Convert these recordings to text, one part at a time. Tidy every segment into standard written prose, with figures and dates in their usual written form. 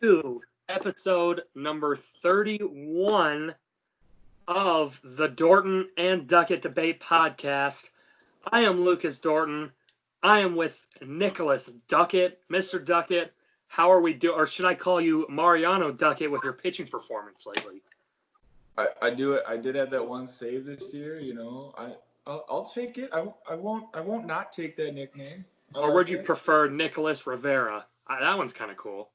to episode number 31 of the Dorton and Duckett Debate Podcast. I am Lucas Dorton. I am with Nicholas Duckett. Mr. Duckett, how are we doing? Or should I call you Mariano Duckett with your pitching performance lately? I do it. I did have that one save this year. I'll take it. I won't not take that nickname. Or would you prefer Nicholas Rivera? That one's kind of cool.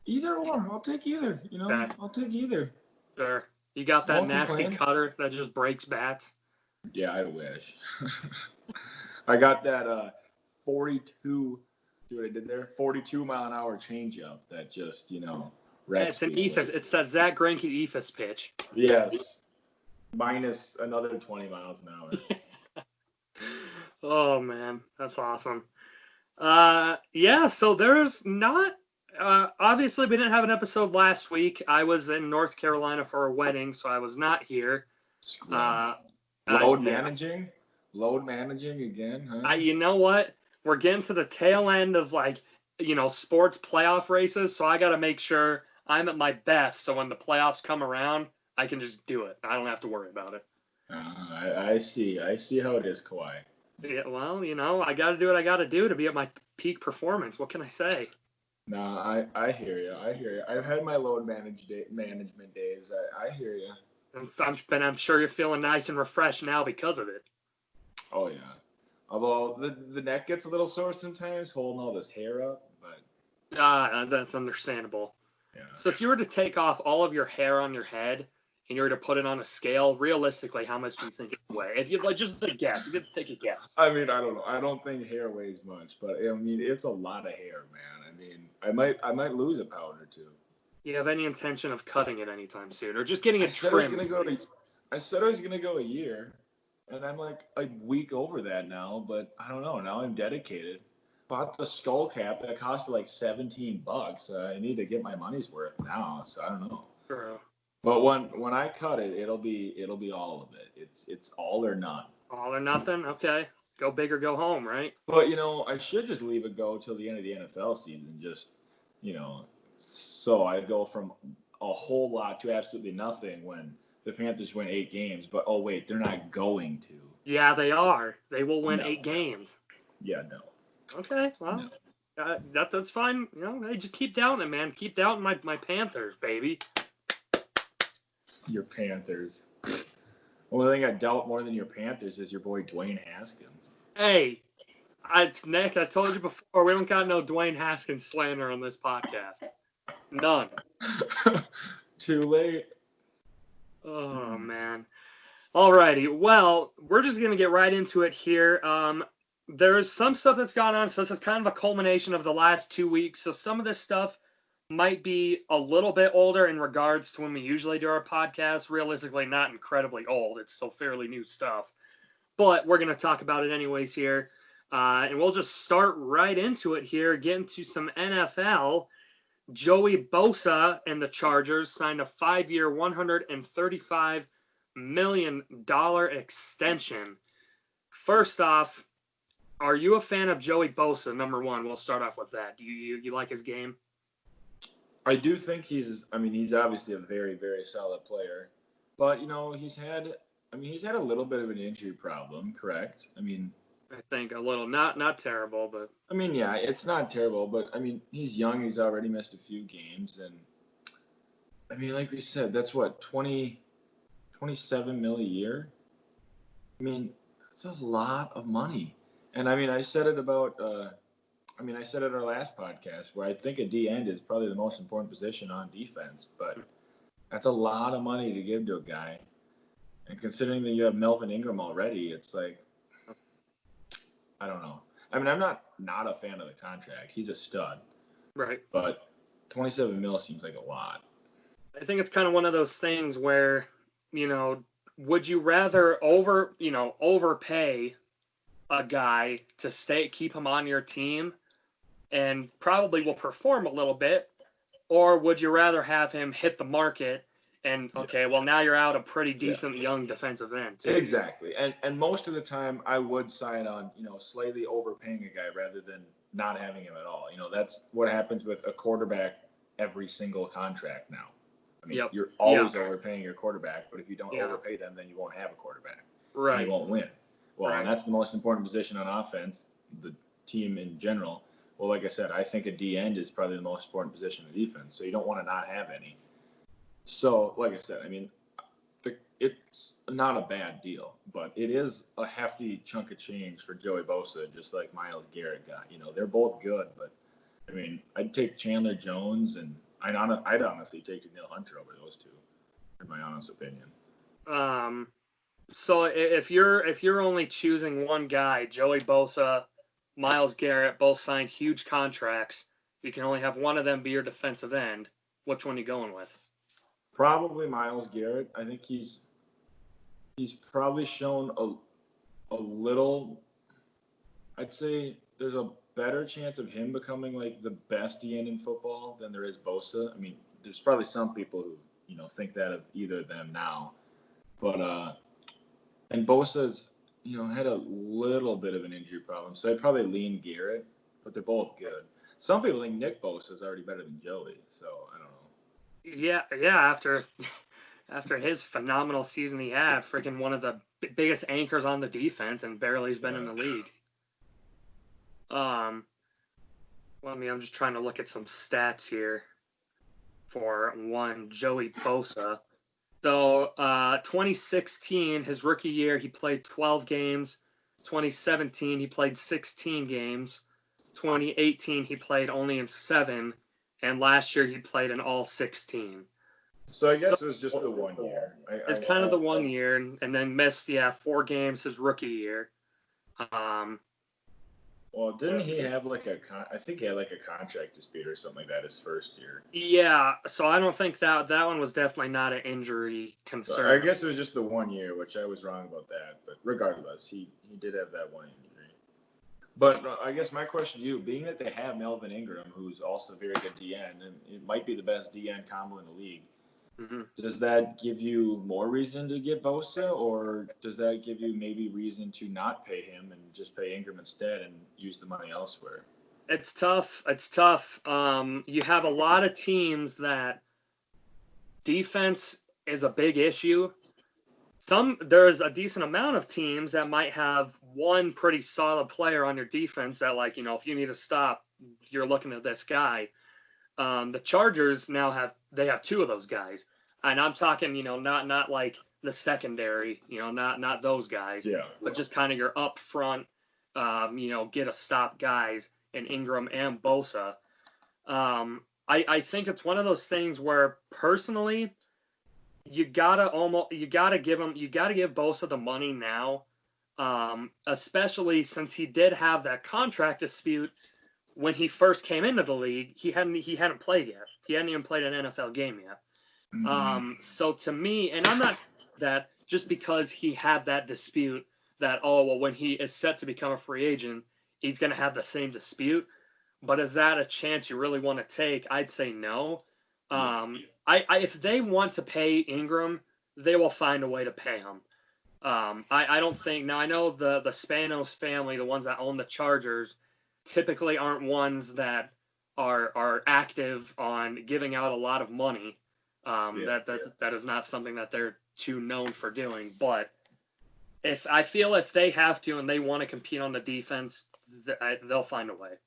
Either one. I'll take either. Okay. I'll take either. Sure. You got that nasty cutter that just breaks bats? Yeah, I wish. I got that 42. See what I did there? 42 mile an hour changeup that just wrecks. It's an ephus. It's that Zach Greinke ephus pitch. Yes. Minus another 20 miles an hour. Oh man, that's awesome. So there's not. Obviously, we didn't have an episode last week. I was in North Carolina for a wedding, so I was not here. Load managing again, huh? You know what? We're getting to the tail end of sports playoff races, so I got to make sure I'm at my best. So when the playoffs come around, I can just do it. I don't have to worry about it. I see how it is, Kawhi. Yeah, well, I got to do what I got to do to be at my peak performance. What can I say? No, I hear you. I've had my load management days. I hear you. I'm sure you're feeling nice and refreshed now because of it. Oh yeah. Although the neck gets a little sore sometimes, holding all this hair up, but that's understandable. Yeah. So if you were to take off all of your hair on your head and you were to put it on a scale, realistically, how much do you think it would weigh? If you just a guess, you could take a guess. I mean, I don't know. I don't think hair weighs much, but I mean, it's a lot of hair, man. I mean, I might lose a pound or two. Do you have any intention of cutting it anytime soon, or just getting it trimmed? I said I was gonna go a year, and I'm like a week over that now. But I don't know. Now I'm dedicated. Bought the skull cap that cost me like $17. I need to get my money's worth now. So I don't know. True. But when I cut it, it'll be all of it. It's all or none. All or nothing. Okay. Go big or go home, right? But I should just leave it go till the end of the NFL season. Just so I go from a whole lot to absolutely nothing when the Panthers win 8 games. But oh wait, they're not going to. Yeah, they are. They will win 8 games. Yeah, no. Okay, well, that's fine. Hey, just keep doubting it, man. Keep doubting my Panthers, baby. Your Panthers. Only thing I doubt more than your Panthers is your boy Dwayne Haskins. Hey, Nick, I told you before, we don't got no Dwayne Haskins slander on this podcast. None. Too late. Oh, man. Alrighty, well, we're just going to get right into it here. There's some stuff that's gone on, so this is kind of a culmination of the last 2 weeks. So some of this stuff might be a little bit older in regards to when we usually do our podcast. Realistically, not incredibly old. It's still fairly new stuff. But we're going to talk about it anyways here. And we'll just start right into it here, get into some NFL. Joey Bosa and the Chargers signed a 5-year, $135 million extension. First off, are you a fan of Joey Bosa? Number one, we'll start off with that. Do you like his game? I do think he's obviously a very, very solid player. But, he's had a little bit of an injury problem, correct? I think a little, not terrible, but yeah, it's not terrible, but he's young, he's already missed a few games, and like we said, that's what, 27 mil a year? That's a lot of money. And I said it about I said it in our last podcast where I think a D end is probably the most important position on defense, but that's a lot of money to give to a guy. And considering that you have Melvin Ingram already, it's like, I don't know. I'm not a fan of the contract. He's a stud. Right. But 27 mil seems like a lot. I think it's kind of one of those things where, would you rather overpay a guy to keep him on your team and probably will perform a little bit, or would you rather have him hit the market and now you're out a pretty decent young defensive end too. Exactly. And most of the time I would sign on, slightly overpaying a guy rather than not having him at all. That's what happens with a quarterback every single contract now. I mean, you're always overpaying your quarterback, but if you don't overpay them, then you won't have a quarterback. Right. And you won't win. Well, and that's the most important position on offense, the team in general. Well, like I said, I think a D end is probably the most important position in defense, so you don't want to not have any. So, like I said, I mean, it's not a bad deal, but it is a hefty chunk of change for Joey Bosa, just like Myles Garrett got. They're both good, but, I mean, I'd take Chandler Jones, and I'd honestly take Danielle Hunter over those two, in my honest opinion. So if you're only choosing one guy, Joey Bosa, Myles Garrett, both signed huge contracts, you can only have one of them be your defensive end. Which one are you going with? Probably Myles Garrett. I think he's probably shown a little. I'd say there's a better chance of him becoming like the best DN in football than there is Bosa. I mean, there's probably some people who think that of either of them now, but and Bosa's had a little bit of an injury problem, so I'd probably lean Garrett, but they're both good. Some people think Nick Bosa is already better than Joey, so I don't know. Yeah. After his phenomenal season he had, freaking one of the biggest anchors on the defense, and barely has been in the league. I'm just trying to look at some stats here for one Joey Bosa. So, 2016, his rookie year, he played 12 games. 2017, he played 16 games. 2018, he played only in 7. And last year, he played in all 16. So I guess it was just the 1 year. It's kind of the 1 year, and then missed 4 games his rookie year. Well, didn't he have I think he had like a contract dispute or something like that his first year. Yeah, so I don't think that one was definitely not an injury concern. So I guess it was just the 1 year, which I was wrong about that. But regardless, he did have that one injury. But I guess my question to you, being that they have Melvin Ingram, who's also a very good DN, and it might be the best DN combo in the league, does that give you more reason to get Bosa, or does that give you maybe reason to not pay him and just pay Ingram instead and use the money elsewhere? It's tough. You have a lot of teams that defense is a big issue. There's a decent amount of teams that might have one pretty solid player on your defense that, if you need to stop, you're looking at this guy. The Chargers now have 2 of those guys, and I'm talking, not like the secondary, not those guys, but just kind of your up front, get a stop guys in Ingram and Bosa. I think it's one of those things where personally, you gotta give Bosa the money now, especially since he did have that contract dispute. When he first came into the league, he hadn't played yet. He hadn't even played an NFL game yet. So to me, and I'm not that just because he had that dispute that, when he is set to become a free agent, he's going to have the same dispute. But is that a chance you really want to take? I'd say no. If they want to pay Ingram, they will find a way to pay him. I don't think. Now, I know the Spanos family, the ones that own the Chargers, typically aren't ones that are active on giving out a lot of money. That is not something that they're too known for doing. But if they have to and they want to compete on the defense, they'll find a way.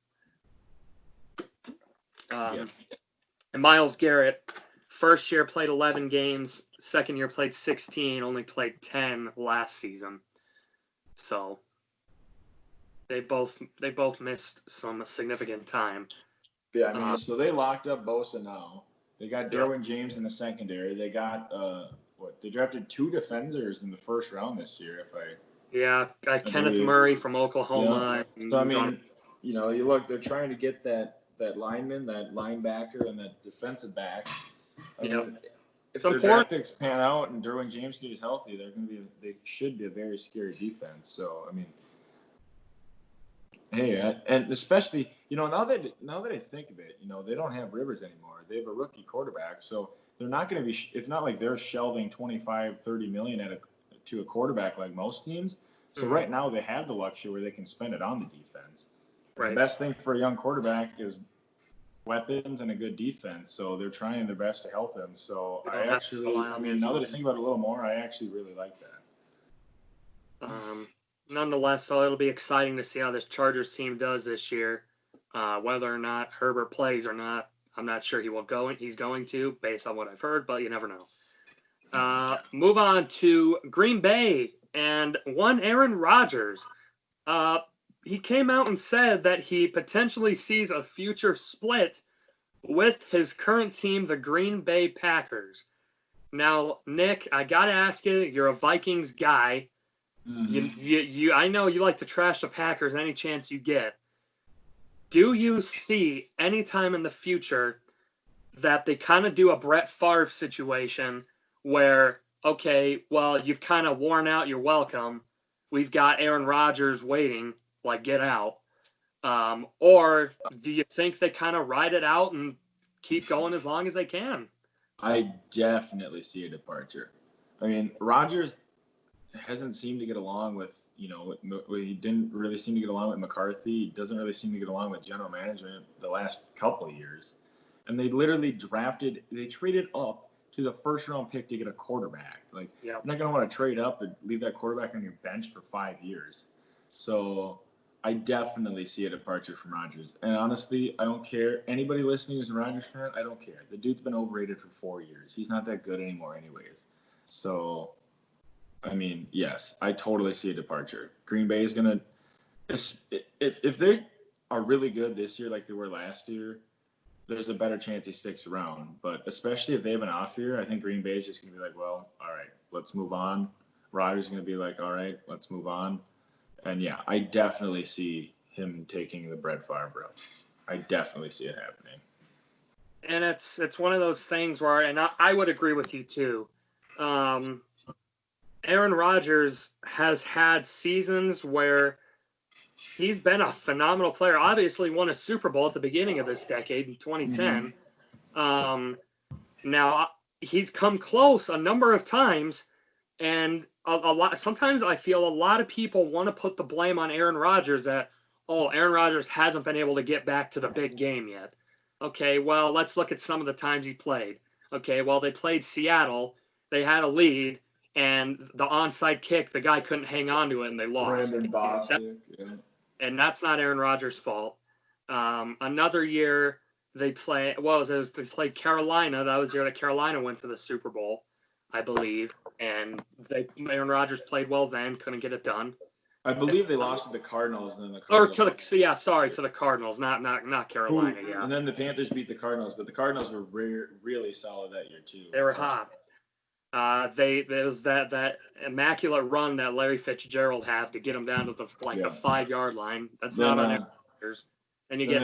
And Myles Garrett, first year played 11 games, second year played 16, only played 10 last season. So they both missed some significant time. Yeah, I mean, so they locked up Bosa now. They got Derwin James in the secondary. They got they drafted 2 defenders in the first round this year. Got Kenneth Murray from Oklahoma. Yeah. So I mean, you look, they're trying to get that lineman, that linebacker, and that defensive back. I mean, if their draft picks pan out and Derwin James stays healthy, they should be a very scary defense. So I mean, hey, and especially now that I think of it, they don't have Rivers anymore. They have a rookie quarterback, so they're not going to be. It's not like they're shelving $25-30 million to a quarterback like most teams. So right now they have the luxury where they can spend it on the defense. The best thing for a young quarterback is weapons and a good defense. So they're trying their best to help him. So now that I think about it a little more, I actually really like that. Nonetheless, so it'll be exciting to see how this Chargers team does this year. Whether or not Herbert plays or not, I'm not sure he's going to, based on what I've heard, but you never know. Move on to Green Bay and one Aaron Rodgers. He came out and said that he potentially sees a future split with his current team, the Green Bay Packers. Now, Nick, I got to ask you, you're a Vikings guy. Mm-hmm. I know you like to trash the Packers any chance you get. Do you see any time in the future that they kind of do a Brett Favre situation where, okay, well, you've kind of worn out your welcome. We've got Aaron Rodgers waiting, like, get out. Or do you think they kind of ride it out and keep going as long as they can? I definitely see a departure. I mean, Rodgers hasn't seemed to get along with, he didn't really seem to get along with McCarthy. He doesn't really seem to get along with general management the last couple of years. And they literally traded up to the first round pick to get a quarterback. Like, You're not going to want to trade up and leave that quarterback on your bench for 5 years. So I definitely see a departure from Rodgers. And honestly, I don't care. Anybody listening who's a Rodgers fan, I don't care. The dude's been overrated for 4 years. He's not that good anymore anyways. So, I mean, yes, I totally see a departure. Green Bay is going to – if they are really good this year like they were last year, there's a better chance he sticks around. But especially if they have an off year, I think Green Bay is just going to be like, well, all right, let's move on. Rodgers is going to be like, all right, let's move on. And, yeah, I definitely see him taking the Brett Favre route. I definitely see it happening. And it's one of those things where, and I would agree with you too. Aaron Rodgers has had seasons where he's been a phenomenal player. Obviously won a Super Bowl at the beginning of this decade in 2010. Now, he's come close a number of times, and a lot. Sometimes I feel a lot of people want to put the blame on Aaron Rodgers that, Aaron Rodgers hasn't been able to get back to the big game yet. Okay, well, let's look at some of the times he played. Okay, well, they played Seattle. They had a lead, and the onside kick, the guy couldn't hang on to it, and they lost. Bosa, and that's not Aaron Rodgers' fault. Another year, they played Carolina. That was the year that Carolina went to the Super Bowl, I believe. And Aaron Rodgers played well then, couldn't get it done. I believe they lost to the Cardinals, and then the Cardinals. To the Cardinals, not Carolina. And then the Panthers beat the Cardinals, but the Cardinals were really solid that year too. They were hot. There was that immaculate run that Larry Fitzgerald had to get them down to the 5-yard line. That's not on Aaron Rodgers. And you get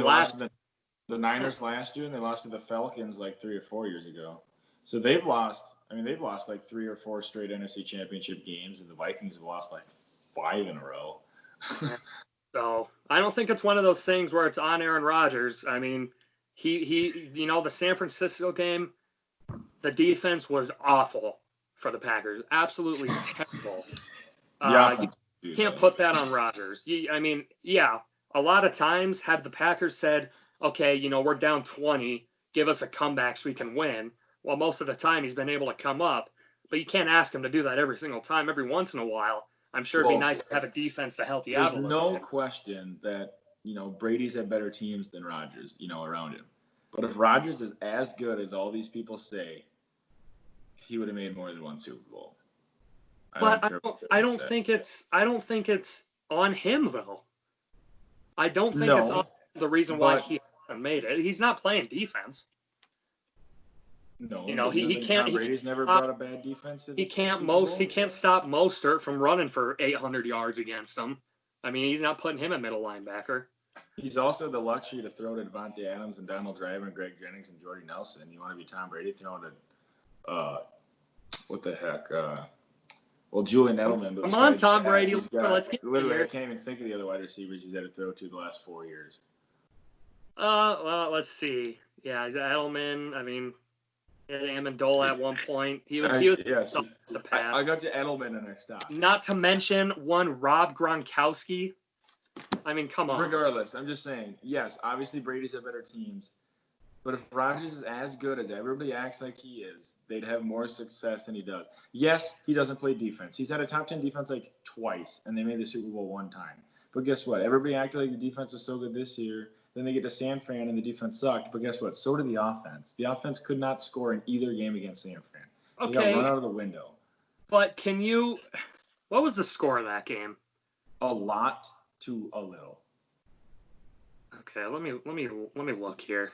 the Niners last year, and they lost to the Falcons like 3 or 4 years ago. So they've lost like 3 or 4 straight NFC Championship games, and the Vikings have lost like 5 in a row. So I don't think it's one of those things where it's on Aaron Rodgers. I mean, he the San Francisco game, the defense was awful for the Packers. Absolutely terrible. You can't put that on Rodgers. A lot of times have the Packers said, okay, we're down 20, give us a comeback so we can win. Well, most of the time he's been able to come up, but you can't ask him to do that every single time. Every once in a while, I'm sure it'd be nice to have a defense to help you out a little bit. There's no question that, Brady's had better teams than Rodgers, around him. But if Rodgers is as good as all these people say, he would have made more than one Super Bowl. I don't think it's on him though. I don't think it's on the reason why he hasn't made it. He's not playing defense. No, he can't. Brady's never brought a bad defense to this. He can't stop Mostert from running for 800 yards against him. I mean, he's not putting him at middle linebacker. He's also the luxury to throw to Devontae Adams and Donald Driver and Greg Jennings and Jordy Nelson. You want to be Tom Brady throwing to what the heck? Julian Edelman. But come on, Tom Brady. Let's get literally, I can't even think of the other wide receivers he's had to throw to the last 4 years. Well, let's see. Yeah, Edelman. I mean, Amendola at one point. He was the pass. I got to Edelman and I stopped. Not to mention one Rob Gronkowski. I mean, come on. Regardless, I'm just saying, yes, obviously Brady's had better teams. But if Rodgers is as good as everybody acts like he is, they'd have more success than he does. Yes, he doesn't play defense. He's had a top 10 defense like twice, and they made the Super Bowl one time. But guess what? Everybody acted like the defense was so good this year. Then they get to San Fran, and the defense sucked. But guess what? So did the offense. The offense could not score in either game against San Fran. They got run out of the window. But what was the score of that game? A lot to a little. Okay, let me look here.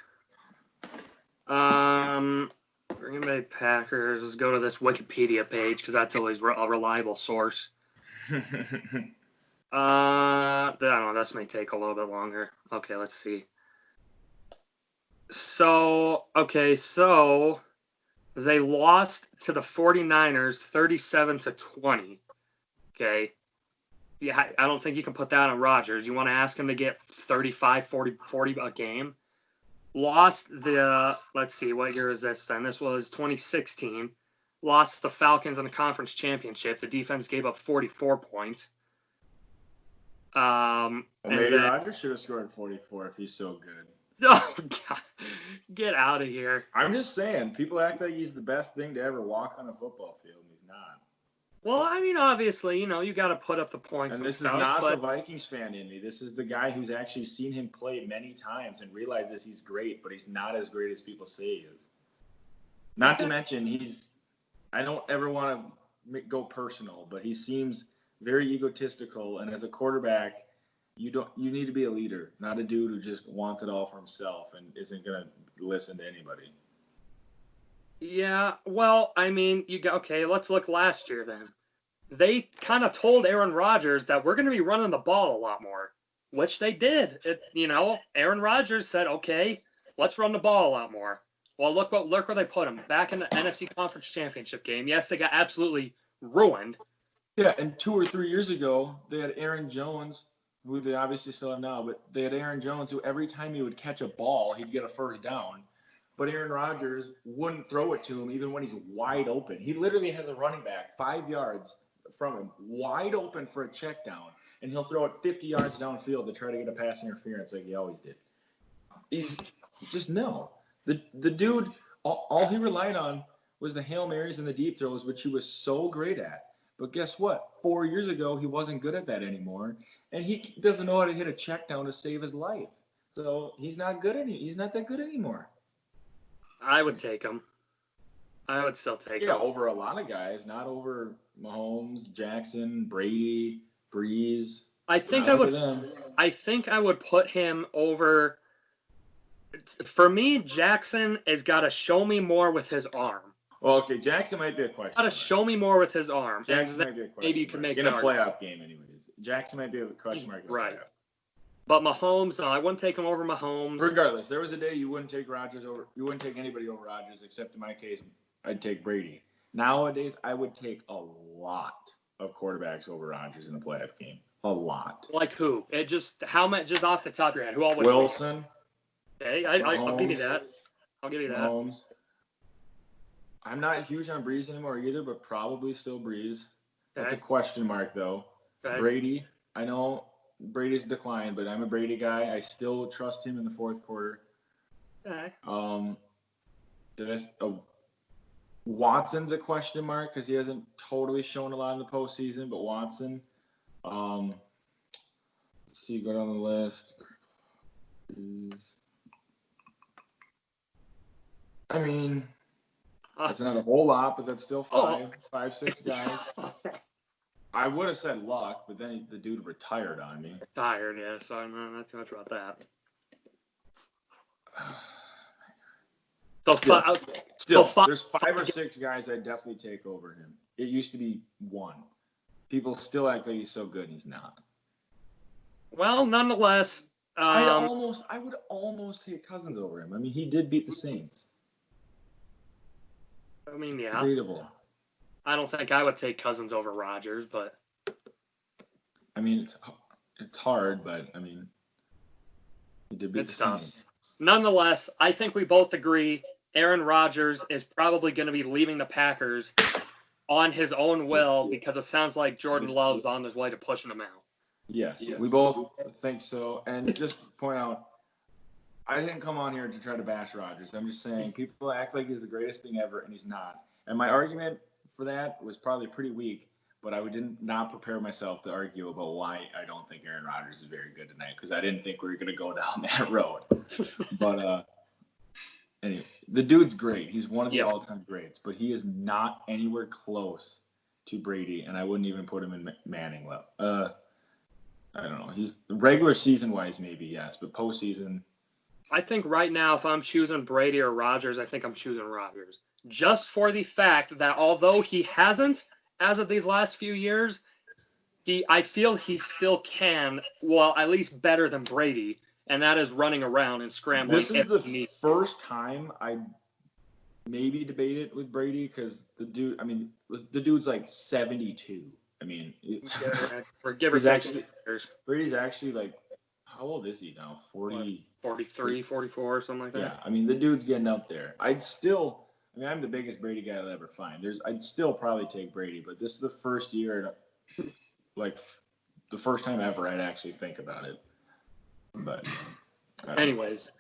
Green Bay Packers. Let's go to this Wikipedia page because that's always a reliable source. I don't know. This may take a little bit longer. Okay, let's see. So they lost to the 49ers 37-20. Okay. Yeah, I don't think you can put that on Rodgers. You want to ask him to get 35, 40 a game? Lost let's see, what year is this then? This was 2016. Lost the Falcons in the conference championship. The defense gave up 44 points. Maybe Rodgers should have scored 44 if he's so good. Oh, God. Get out of here. I'm just saying, people act like he's the best thing to ever walk on a football field, and he's not. Well, I mean, obviously, you got to put up the points. And this is not the Vikings fan in me. This is the guy who's actually seen him play many times and realizes he's great, but he's not as great as people say he is. Not to mention, I don't ever want to go personal, but he seems very egotistical, and as a quarterback, you need to be a leader, not a dude who just wants it all for himself and isn't going to listen to anybody. Yeah, well, I mean, let's look last year then. They kind of told Aaron Rodgers that we're going to be running the ball a lot more, which they did. Aaron Rodgers said, okay, let's run the ball a lot more. Well, look where they put him, back in the NFC Conference Championship game. Yes, they got absolutely ruined. Yeah, and 2 or 3 years ago, they had Aaron Jones, who they obviously still have now, but they had Aaron Jones, who every time he would catch a ball, he'd get a first down. But Aaron Rodgers wouldn't throw it to him even when he's wide open. He literally has a running back 5 yards from him, wide open for a check down, and he'll throw it 50 yards downfield to try to get a pass interference like he always did. He's just no. The dude, all he relied on was the Hail Marys and the deep throws, which he was so great at. But guess what? 4 years ago, he wasn't good at that anymore, and he doesn't know how to hit a check down to save his life. So he's not good he's not that good anymore. I would take him. I would still take him. Yeah, over a lot of guys, not over Mahomes, Jackson, Brady, Breeze. I think I would put him over. For me, Jackson has got to show me more with his arm. Well, okay, Jackson might be a question. Got to show me more with his arm. Jackson might be a question. Maybe you can make in a playoff game, anyways. Jackson might be a question mark. Right. But Mahomes, no, I wouldn't take him over Mahomes. Regardless, there was a day you wouldn't take anybody over Rodgers, except in my case, I'd take Brady. Nowadays, I would take a lot of quarterbacks over Rodgers in a playoff game. A lot. Like who? Just off the top of your head, who all would Wilson. Okay, I'll give you that. Mahomes. I'm not huge on Breeze anymore either, but probably still Breeze. That's a question mark, though. Okay. Brady, I know Brady's declined, but I'm a Brady guy. I still trust him in the fourth quarter. Okay. Watson's a question mark because he hasn't totally shown a lot in the postseason, but Watson. Let's see, go down the list. I mean, that's not a whole lot, but that's still five, 6 guys. I would have said Luck, but then the dude retired on me. Retired, yeah. So I'm not too much about that. There's 5 or 6 guys I'd definitely take over him. It used to be 1. People still act like he's so good, and he's not. Well, nonetheless, I would almost take Cousins over him. I mean, he did beat the Saints. I mean, yeah. Debatable. I don't think I would take Cousins over Rodgers, but I mean, it's hard, but I mean, he did beat the Saints. Nonetheless, I think we both agree Aaron Rodgers is probably going to be leaving the Packers on his own will because it sounds like Jordan Love's on his way to pushing him out. Yes, we both think so. And just to point out, I didn't come on here to try to bash Rodgers. I'm just saying people act like he's the greatest thing ever, and he's not. And my argument for that was probably pretty weak, but I did not prepare myself to argue about why I don't think Aaron Rodgers is very good tonight, because I didn't think we were going to go down that road. But anyway, the dude's great. He's one of the all-time greats, but he is not anywhere close to Brady, and I wouldn't even put him in Manning level. I don't know. He's regular season-wise, maybe, yes, but postseason. I think right now, if I'm choosing Brady or Rodgers, I think I'm choosing Rodgers. Just for the fact that although he hasn't, as of these last few years, I feel he still can, well, at least better than Brady, and that is running around and scrambling. This is the first time I maybe debate it with Brady, because the dude's like 72. I mean, Brady's actually like, how old is he now? 40, 43, 44, something like that. Yeah, I mean, the dude's getting up there. I'm the biggest Brady guy I'll ever find. I'd still probably take Brady, but this is the first year, like the first time ever I'd actually think about it. But anyways,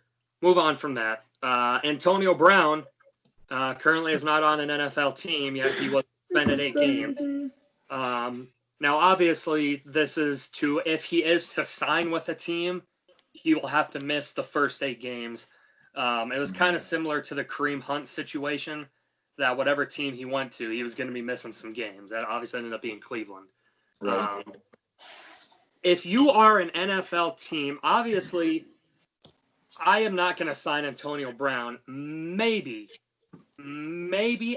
move on from that. Antonio Brown currently is not on an NFL team yet. He was suspended 8 games. Now, obviously, this is if he is to sign with a team, he will have to miss the first 8 games. It was kind of similar to the Kareem Hunt situation, that whatever team he went to, he was going to be missing some games. That obviously ended up being Cleveland. Right. If you are an NFL team, obviously, I am not going to sign Antonio Brown. Maybe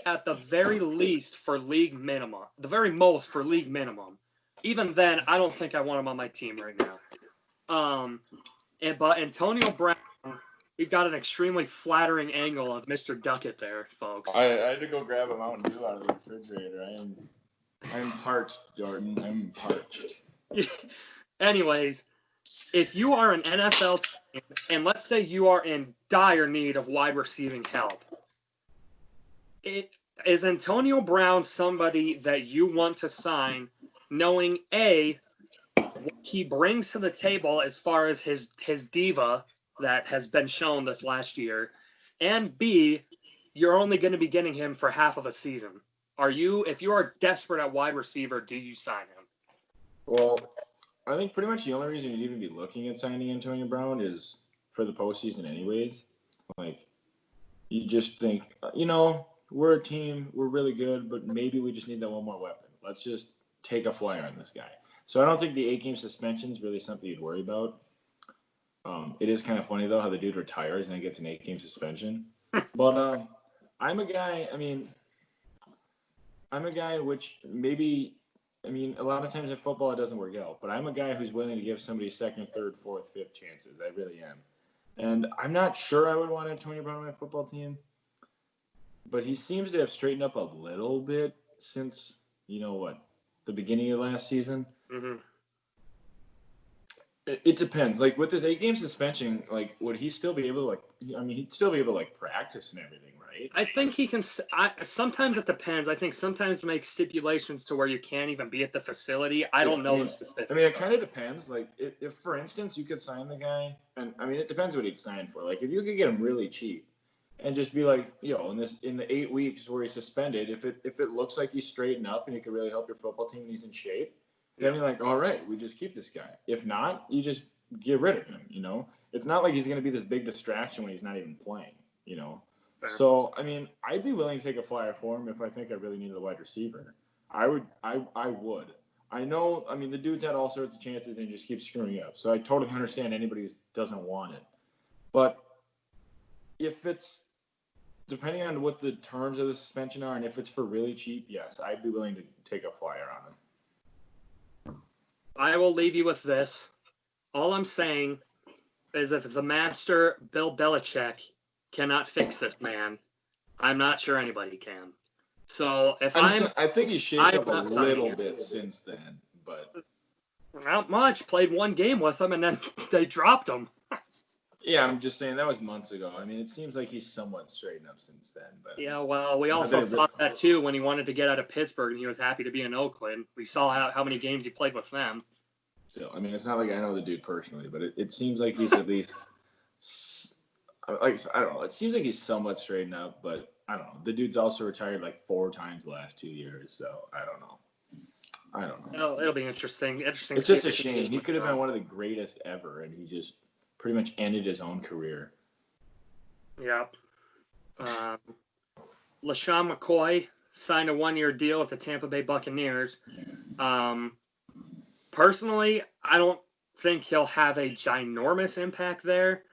at the very least for league minimum, the very most for league minimum. Even then, I don't think I want him on my team right now. But Antonio Brown, we've got an extremely flattering angle of Mr. Doetkott there, folks. I had to go grab a Mountain Dew out of the refrigerator. I'm parched, Dorton. I'm parched. Anyways, if you are an NFL team, and let's say you are in dire need of wide receiving help, is Antonio Brown somebody that you want to sign, knowing A, what he brings to the table as far as his diva that has been shown this last year, and B, you're only going to be getting him for half of a season? If you are desperate at wide receiver, do you sign him? Well, I think pretty much the only reason you'd even be looking at signing Antonio Brown is for the postseason anyways. Like, you just think, we're a team, we're really good, but maybe we just need that one more weapon. Let's just take a flyer on this guy. So I don't think the 8-game suspension is really something you'd worry about. It is kind of funny, though, how the dude retires and then gets an 8-game suspension. But I'm a guy which maybe, a lot of times in football it doesn't work out, but I'm a guy who's willing to give somebody second, third, fourth, fifth chances. I really am. And I'm not sure I would want Antonio Brown on my football team, but he seems to have straightened up a little bit since, the beginning of last season. Mm-hmm. It depends. Like, with this 8-game suspension, like, would he still be able to, he'd still be able to, practice and everything, right? I think he can. Sometimes it depends. I think sometimes make stipulations to where you can't even be at the facility. I don't know the specifics. It kind of depends. Like, if, for instance, you could sign the guy, and, it depends what he'd sign for. Like, if you could get him really cheap and just be like, in the 8 weeks where he's suspended, if it looks like he's straightened up and he could really help your football team and he's in shape, then you're like, all right, we just keep this guy. If not, you just get rid of him, It's not like he's going to be this big distraction when he's not even playing, Fair. So, I'd be willing to take a flyer for him if I think I really needed a wide receiver. I would. I know, the dude's had all sorts of chances and he just keeps screwing up. So I totally understand anybody who doesn't want it. But if it's, depending on what the terms of the suspension are, and if it's for really cheap, yes, I'd be willing to take a flyer on him. I will leave you with this. All I'm saying is if the master, Bill Belichick, cannot fix this man, I'm not sure anybody can. So I think he's shaped up a little bit since then, but not much. Played 1 game with him, and then they dropped him. Yeah, I'm just saying that was months ago. It seems like he's somewhat straightened up since then. But yeah, well, we also thought that too when he wanted to get out of Pittsburgh and he was happy to be in Oakland. We saw how many games he played with them. still. I mean, it's not like I know the dude personally, but it seems like he's at least like I don't know. It seems like he's somewhat straightened up, but I don't know. The dude's also retired like 4 times the last 2 years, so I don't know. It'll be interesting. Interesting. It's just a shame. He could have been one of the greatest ever, and he just pretty much ended his own career. Yep. LaShawn McCoy signed a 1-year deal with the Tampa Bay Buccaneers. Personally, I don't think he'll have a ginormous impact there.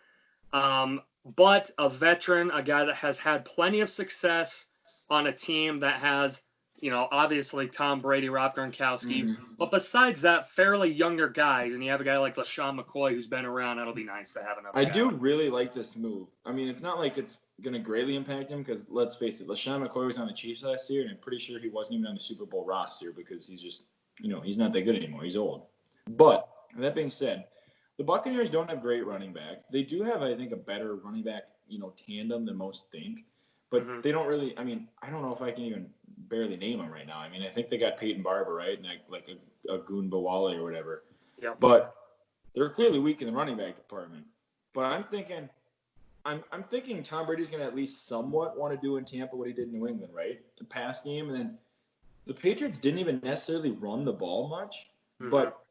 But a veteran, a guy that has had plenty of success on a team that has, obviously Tom Brady, Rob Gronkowski. Mm-hmm. But besides that, fairly younger guys, and you have a guy like LaShawn McCoy who's been around, that'll be nice to have another I do really like this move. I mean, it's not like it's going to greatly impact him because, let's face it, LaShawn McCoy was on the Chiefs last year, and I'm pretty sure he wasn't even on the Super Bowl roster because he's just, he's not that good anymore. He's old. But that being said, the Buccaneers don't have great running backs. They do have, I think, a better running back, tandem than most think. But they don't really – I mean, I don't know if I can even barely name them right now. I mean, I think they got Peyton Barber, right, and like a Goon Bawale or whatever. Yeah. But they're clearly weak in the running back department. But I'm thinking Tom Brady's going to at least somewhat want to do in Tampa what he did in New England, right? The pass game. And then the Patriots didn't even necessarily run the ball much, but –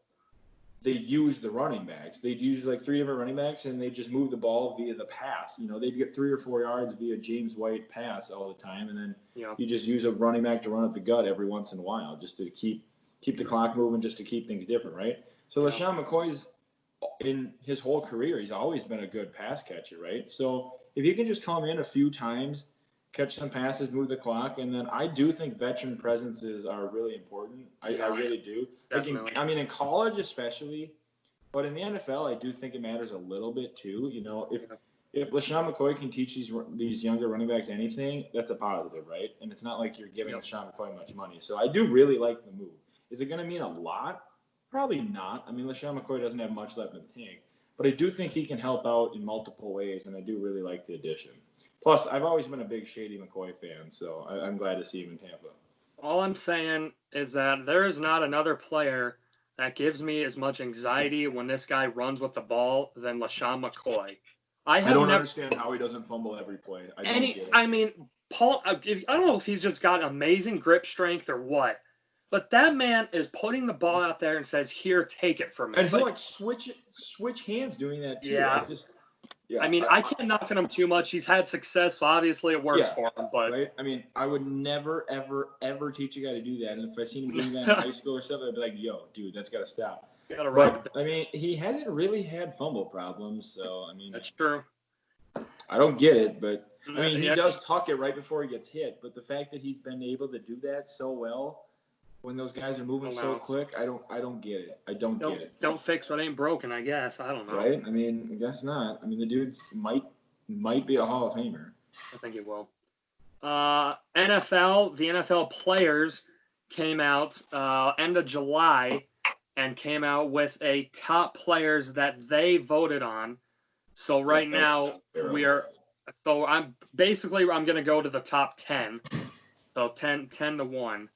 they use the running backs. They'd use like 3 different running backs, and they just move the ball via the pass. They'd get 3 or 4 yards via James White pass all the time, and then you just use a running back to run up the gut every once in a while just to keep the clock moving, just to keep things different, right? So LaShawn McCoy's, in his whole career, he's always been a good pass catcher, right? So if you can just come in a few times, catch some passes, move the clock, and then I do think veteran presences are really important. I really do. In college especially, but in the NFL, I do think it matters a little bit too. If LaShawn McCoy can teach these younger running backs anything, that's a positive, right? And it's not like you're giving LaShawn McCoy much money. So I do really like the move. Is it going to mean a lot? Probably not. I mean, LaShawn McCoy doesn't have much left in the tank. But I do think he can help out in multiple ways, and I do really like the addition. Plus, I've always been a big Shady McCoy fan, so I'm glad to see him in Tampa. All I'm saying is that there is not another player that gives me as much anxiety when this guy runs with the ball than LaShawn McCoy. I don't understand how he doesn't fumble every play. I mean, Paul, I don't know if he's just got amazing grip strength or what, but that man is putting the ball out there and says, "Here, take it from me." And he'll switch hands doing that too. Yeah. I mean, I can't knock on him too much. He's had success, so obviously it works for him. But right? I mean, I would never, ever, ever teach a guy to do that. And if I seen him doing that in high school or something, I'd be like, "Yo, dude, that's got to stop." But I mean, he hasn't really had fumble problems, so I mean, that's true. I don't get it, but I mean, he does tuck it right before he gets hit. But the fact that he's been able to do that so well when those guys are moving so quick, I don't get it. I don't get it. Don't fix what ain't broken, I guess. I don't know. Right? I mean, I guess not. I mean, the dude might be a Hall of Famer. I think it will. NFL, the NFL players came out end of July and came out with a top players that they voted on. So right now I'm going to go to the top 10. So 10 to 1.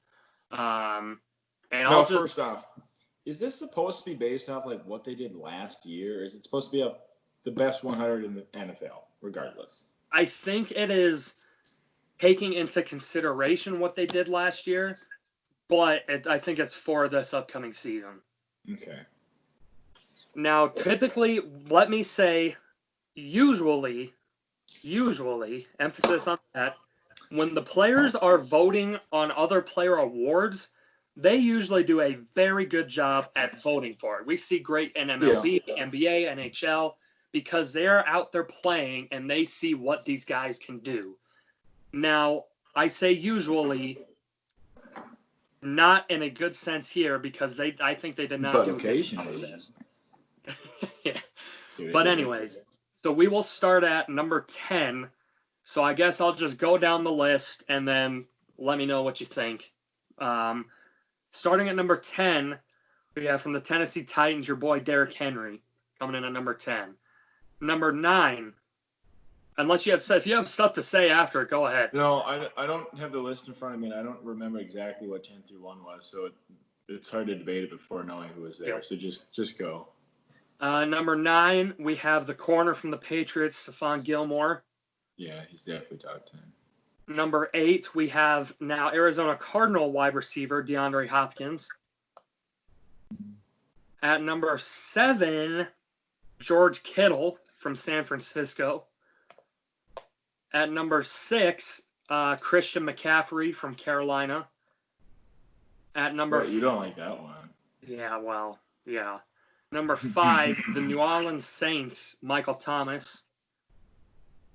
First off, is this supposed to be based off like what they did last year? Or is it supposed to be the best 100 in the NFL, regardless? I think it is taking into consideration what they did last year, but I think it's for this upcoming season. Okay. Now, typically, let me say, usually, emphasis on that, when the players are voting on other player awards, they usually do a very good job at voting for it. We see great in MLB, NBA, NHL, because they're out there playing and they see what these guys can do. Now, I say usually, not in a good sense here, because I think they did not do occasionally. Yeah. But anyways, so we will start at number 10. So I guess I'll just go down the list and then let me know what you think. Starting at number 10, we have from the Tennessee Titans, your boy Derrick Henry, coming in at number 10. Number 9, if you have stuff to say after it, go ahead. No, I don't have the list in front of me, and I don't remember exactly what 10 through 1 was. So it's hard to debate it before knowing who was there. Yep. So just go. Number 9, we have the corner from the Patriots, Stephon Gilmore. Yeah, he's definitely top 10. Number 8, we have now Arizona Cardinal wide receiver DeAndre Hopkins. At number 7, George Kittle from San Francisco. At number 6, Christian McCaffrey from Carolina. At number you don't like that one. Yeah, well, yeah. Number 5, the New Orleans Saints, Michael Thomas.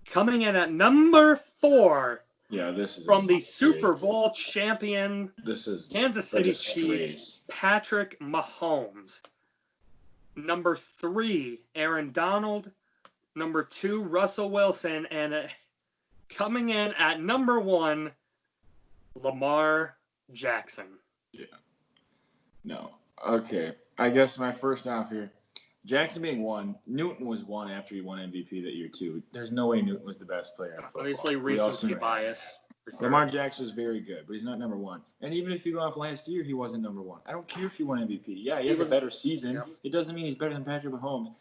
Coming in at number 4. Yeah, this is from the Super Bowl champion Kansas City Chiefs, Patrick Mahomes. Number 3, Aaron Donald. Number 2, Russell Wilson. And coming in at number 1, Lamar Jackson. Yeah. No. Okay. I guess my first off here, Jackson being 1, Newton was 1 after he won MVP that year too. There's no way Newton was the best player in football. Obviously, recency bias. Lamar Jackson was very good, but he's not number 1. And even if you go off last year, he wasn't number 1. I don't care if he won MVP. Yeah, he had a better season. Yeah. It doesn't mean he's better than Patrick Mahomes.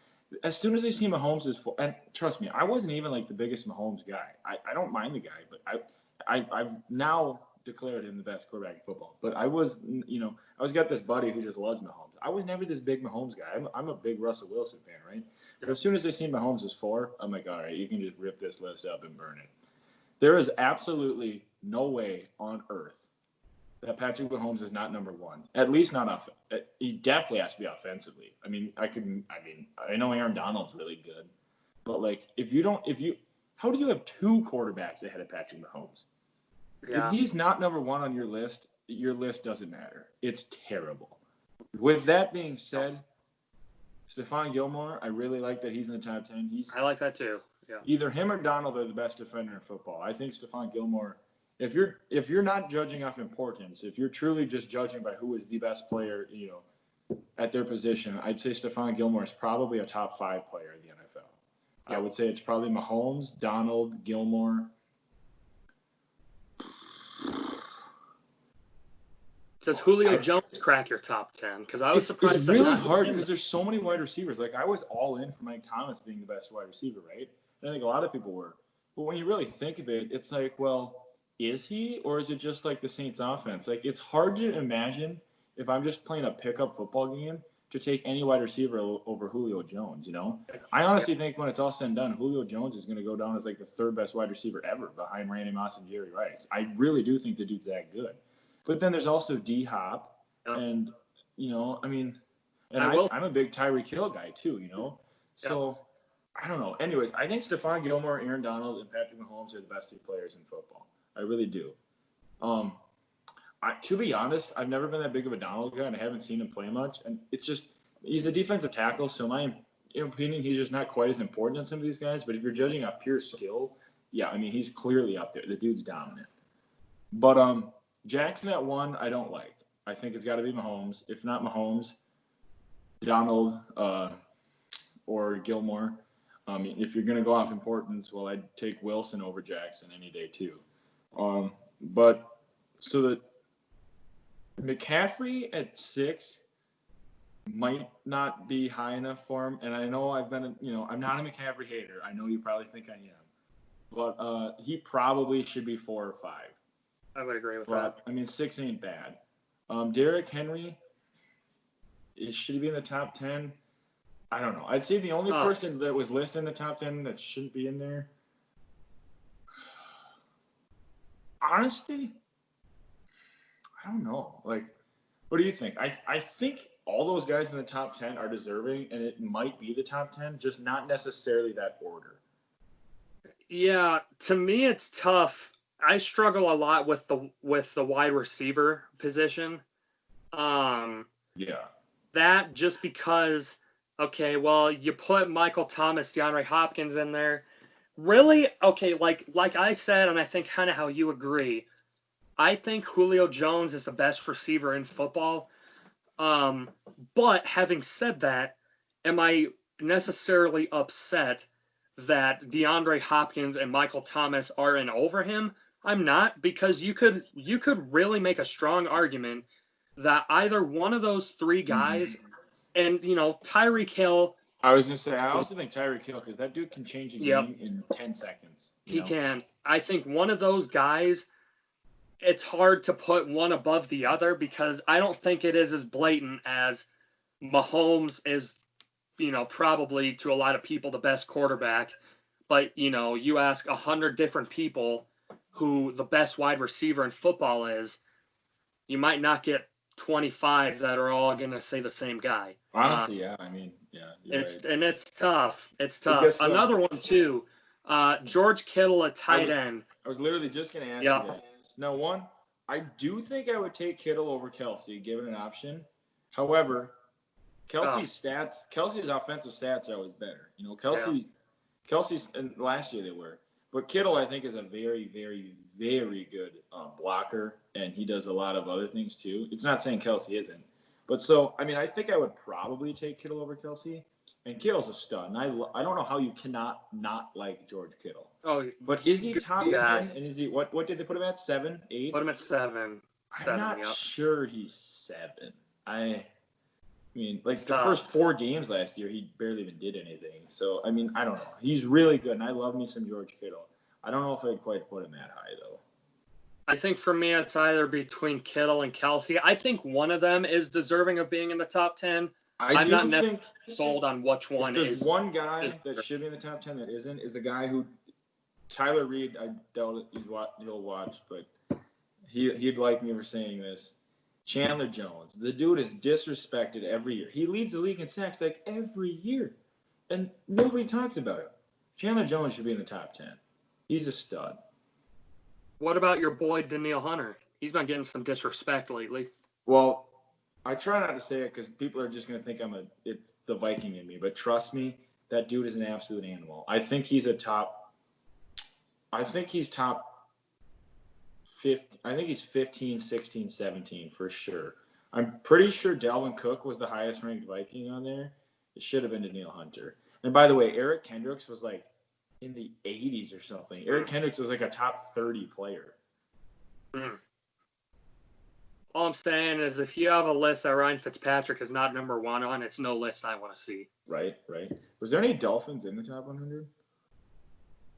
As soon as I see Mahomes is full, and trust me, I wasn't even like the biggest Mahomes guy. I don't mind the guy, but I've now declared him the best quarterback in football. But I was got this buddy who just loves Mahomes. I was never this big Mahomes guy. I'm a big Russell Wilson fan, right? But as soon as I see Mahomes is 4, I'm like, all right, you can just rip this list up and burn it. There is absolutely no way on earth that Patrick Mahomes is not number 1. At least not off. He definitely has to be offensively. I know Aaron Donald's really good, but like how do you have 2 quarterbacks ahead of Patrick Mahomes? Yeah. If he's not number 1 on your list doesn't matter. It's terrible. With that being said, Stephon Gilmore, I really like that he's in the top 10. I like that too. Yeah. Either him or Donald are the best defender in football. I think Stephon Gilmore, if you're not judging off importance, if you're truly just judging by who is the best player, at their position, I'd say Stephon Gilmore is probably a top 5 player in the NFL. Yeah. I would say it's probably Mahomes, Donald, Gilmore. Does Julio Jones crack your top 10? Because I was surprised. It's really hard because there's so many wide receivers. Like, I was all in for Mike Thomas being the best wide receiver, right? And I think a lot of people were. But when you really think of it, it's like, well, is he? Or is it just like the Saints offense? Like, it's hard to imagine if I'm just playing a pickup football game to take any wide receiver over Julio Jones, I honestly think when it's all said and done, Julio Jones is going to go down as like the 3rd best wide receiver ever behind Randy Moss and Jerry Rice. I really do think the dude's that good. But then there's also D-Hop, and, I'm a big Tyreek Hill guy too, So, I don't know. Anyways, I think Stephon Gilmore, Aaron Donald, and Patrick Mahomes are the best 2 players in football. I really do. To be honest, I've never been that big of a Donald guy, and I haven't seen him play much. And it's just he's a defensive tackle, so in my opinion, he's just not quite as important as some of these guys. But if you're judging off pure skill, yeah, he's clearly up there. The dude's dominant. But Jackson at 1, I don't like. I think it's got to be Mahomes. If not Mahomes, Donald or Gilmore. If you're going to go off importance, well, I'd take Wilson over Jackson any day too. But so that McCaffrey at 6 might not be high enough for him. And I know I'm not a McCaffrey hater. I know you probably think I am. But he probably should be 4 or 5. I would agree with that. 6 ain't bad. Derrick Henry, should he be in the top 10? I don't know. I'd say the only person that was listed in the top 10 that shouldn't be in there. Honestly, I don't know. Like, what do you think? I think all those guys in the top 10 are deserving, and it might be the top 10, just not necessarily that order. Yeah, to me it's tough. I struggle a lot with the wide receiver position. That just because, okay, well, you put Michael Thomas, DeAndre Hopkins in there. Really? Okay, like I said, and I think kind of how you agree, I think Julio Jones is the best receiver in football. But having said that, am I necessarily upset that DeAndre Hopkins and Michael Thomas are in over him? I'm not, because you could really make a strong argument that either one of those three guys, and Tyreek Hill. I was gonna say I also think Tyreek Hill, because that dude can change a Yep. game in 10 seconds. He can. I think one of those guys, it's hard to put one above the other because I don't think it is as blatant as Mahomes is, probably to a lot of people the best quarterback. But, you ask 100 different people who the best wide receiver in football is, you might not get 25 that are all going to say the same guy. Honestly, yeah. I mean, yeah. It's right. And it's tough. It's tough. Another one too. George Kittle, a tight end. I was literally just going to ask you that. Now, one, I do think I would take Kittle over Kelsey, given an option. However, Kelsey's offensive stats are always better. Kelsey's, and last year they were. But Kittle, I think, is a very, very, very good blocker, and he does a lot of other things too. It's not saying Kelsey isn't. But so, I mean, I think I would probably take Kittle over Kelsey. And Kittle's a stud. And I don't know how you cannot not like George Kittle. Oh, but is he top 10? And is he what did they put him at? 7, 8? Put him at 7. I'm not sure he's 7. I mean, like the first 4 games last year, he barely even did anything. So I mean, I don't know. He's really good, and I love me some George Kittle. I don't know if I'd quite put him that high though. I think for me, it's either between Kittle and Kelsey. I think one of them is deserving of being in the top 10. I'm not necessarily sold on which one is. There's one guy that should be in the top 10 that isn't, is the guy who Tyler Reed. I doubt he'll watch, but he'd like me for saying this. Chandler Jones. The dude is disrespected every year. He leads the league in sacks like every year, and nobody talks about it. Chandler Jones should be in the top 10. He's a stud. What about your boy Danielle Hunter? He's been getting some disrespect lately. Well, I try not to say it because people are just going to think it's the Viking in me. But trust me, that dude is an absolute animal. I think he's top 50. I think he's 15, 16, 17 for sure. I'm pretty sure Dalvin Cook was the highest ranked Viking on there. It should have been Danielle Hunter. And by the way, Eric Kendricks was like in the 80s or something. Eric Kendricks was like a top 30 player. All I'm saying is if you have a list that Ryan Fitzpatrick is not number 1 on, it's no list I want to see. Right. Was there any Dolphins in the top 100?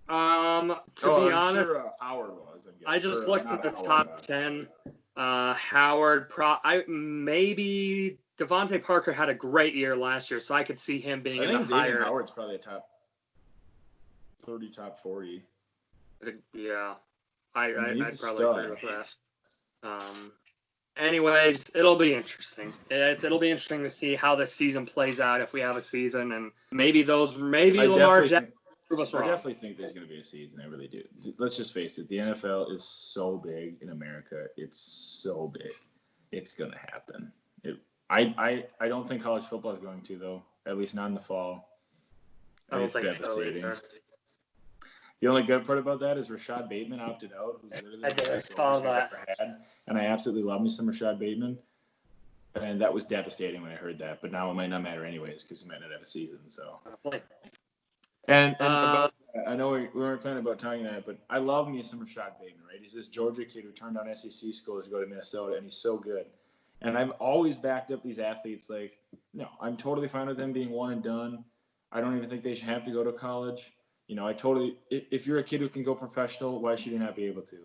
To be honest, sure, Howard was. I just looked at the top 10. Howard, maybe Devontae Parker had a great year last year, so I could see him being in the higher. Howard's probably a top 30, top 40. Yeah, I'd probably agree with that. Anyways, it'll be interesting. It'll be interesting to see how this season plays out if we have a season, and maybe Lamar Jackson prove us wrong. I definitely think there's going to be a season. I really do. Let's just face it. The NFL is so big in America. It's so big. It's going to happen. I don't think college football is going to, though. At least not in the fall. I don't think so either. The only good part about that is Rashad Bateman opted out, who's literally the best I've ever had. And I absolutely love me some Rashad Bateman. And that was devastating when I heard that. But now it might not matter anyways because he might not have a season. So. And about that, I know we weren't planning about talking that, but I love me some Rashad Bateman, right? He's this Georgia kid who turned down SEC schools to go to Minnesota, and he's so good. And I've always backed up these athletes. Like, no, I'm totally fine with them being one and done. I don't even think they should have to go to college. If you're a kid who can go professional, why should you not be able to?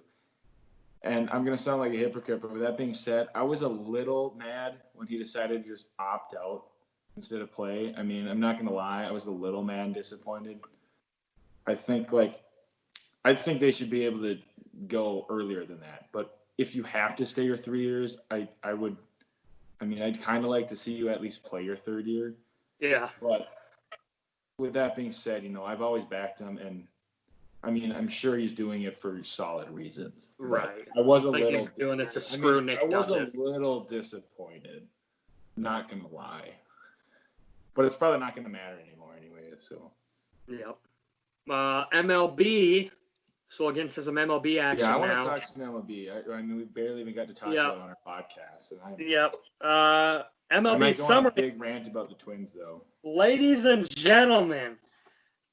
And I'm going to sound like a hypocrite, but with that being said, I was a little mad when he decided to just opt out instead of play. I mean, I'm not going to lie. I was a little mad and disappointed. I think they should be able to go earlier than that. But if you have to stay your 3 years, I'd kind of like to see you at least play your third year. Yeah. But with that being said, I've always backed him, and I mean, I'm sure he's doing it for solid reasons. Right. I was a little. He's doing it to screw Nick. I was a little disappointed. Not gonna lie, but it's probably not gonna matter anymore anyway. So. Yep. MLB. So we'll get into some MLB action now. Yeah, I want to talk some MLB. I mean, we barely even got to talk about it on our podcast. Yep. MLB summer. On a big rant about the Twins, though. Ladies and gentlemen,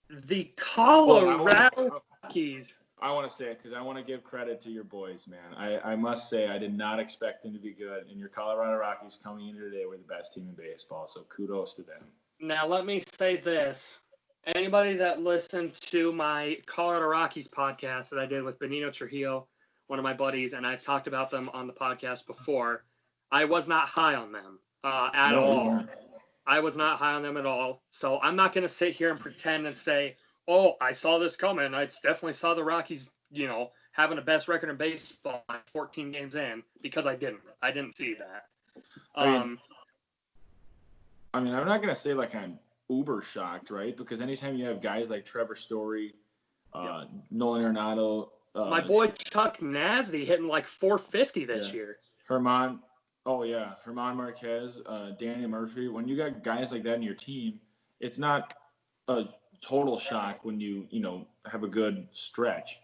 the Colorado Rockies. I want to say it because I want to give credit to your boys, man. I must say I did not expect them to be good, and your Colorado Rockies coming into today were the best team in baseball. So kudos to them. Now let me say this: anybody that listened to my Colorado Rockies podcast that I did with Benito Trujillo, one of my buddies, and I've talked about them on the podcast before, I was not high on them at all. I was not high on them at all. So I'm not going to sit here and pretend and say, oh, I saw this coming. I definitely saw the Rockies, having the best record in baseball 14 games in, because I didn't. I didn't see that. I mean, I'm not going to say like I'm uber shocked, right? Because anytime you have guys like Trevor Story, Nolan Arenado. My boy Chuck Nasty hitting like 450 this year. Germán Marquez, Daniel Murphy. When you got guys like that in your team, it's not a total shock when you have a good stretch.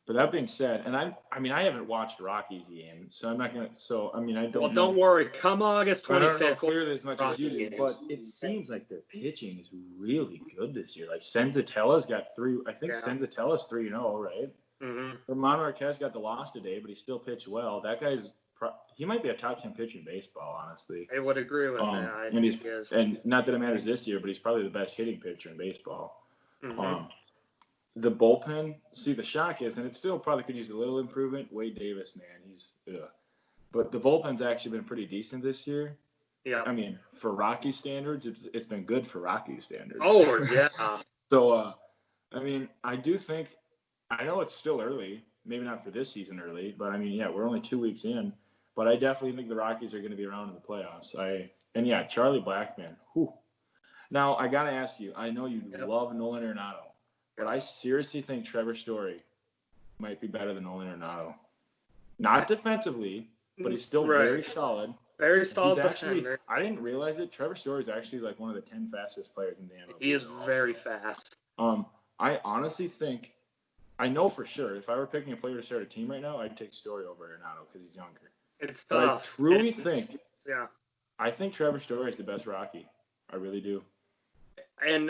But that being said, and I haven't watched Rockies game, so I'm not gonna. So I mean, I don't. Well, don't worry. Come August 25th, I don't know clearly as much as you do, games. but it seems like their pitching is really good this year. Like Senzatella's got 3. I think Senzatella's 3-0, right? Mm-hmm. Germán Marquez got the loss today, but he still pitched well. That guy's he might be a top 10 pitcher in baseball, honestly. I would agree with that. And not that it matters this year, but he's probably the best hitting pitcher in baseball. Mm-hmm. The bullpen, see, the shock is, and it still probably could use a little improvement. Wade Davis, man, but the bullpen's actually been pretty decent this year. Yeah. I mean, for Rocky standards, it's been good for Rocky standards. Oh, yeah. So, I mean, I do think, I know it's still early, maybe not for this season early, but I mean, yeah, we're only 2 weeks in, but I definitely think the Rockies are going to be around in the playoffs. Charlie Blackmon. Whew. Now, I got to ask you, I know you love Nolan Arenado. But I seriously think Trevor Story might be better than Nolan Arenado. Not defensively, but he's still very solid. Very solid defender. I didn't realize it. Trevor Story is actually like one of the 10 fastest players in the MLB. He is very fast. I honestly think, I know for sure, if I were picking a player to start a team right now, I'd take Story over Arenado because he's younger. It's but tough. I truly think, I think Trevor Story is the best Rocky. I really do. And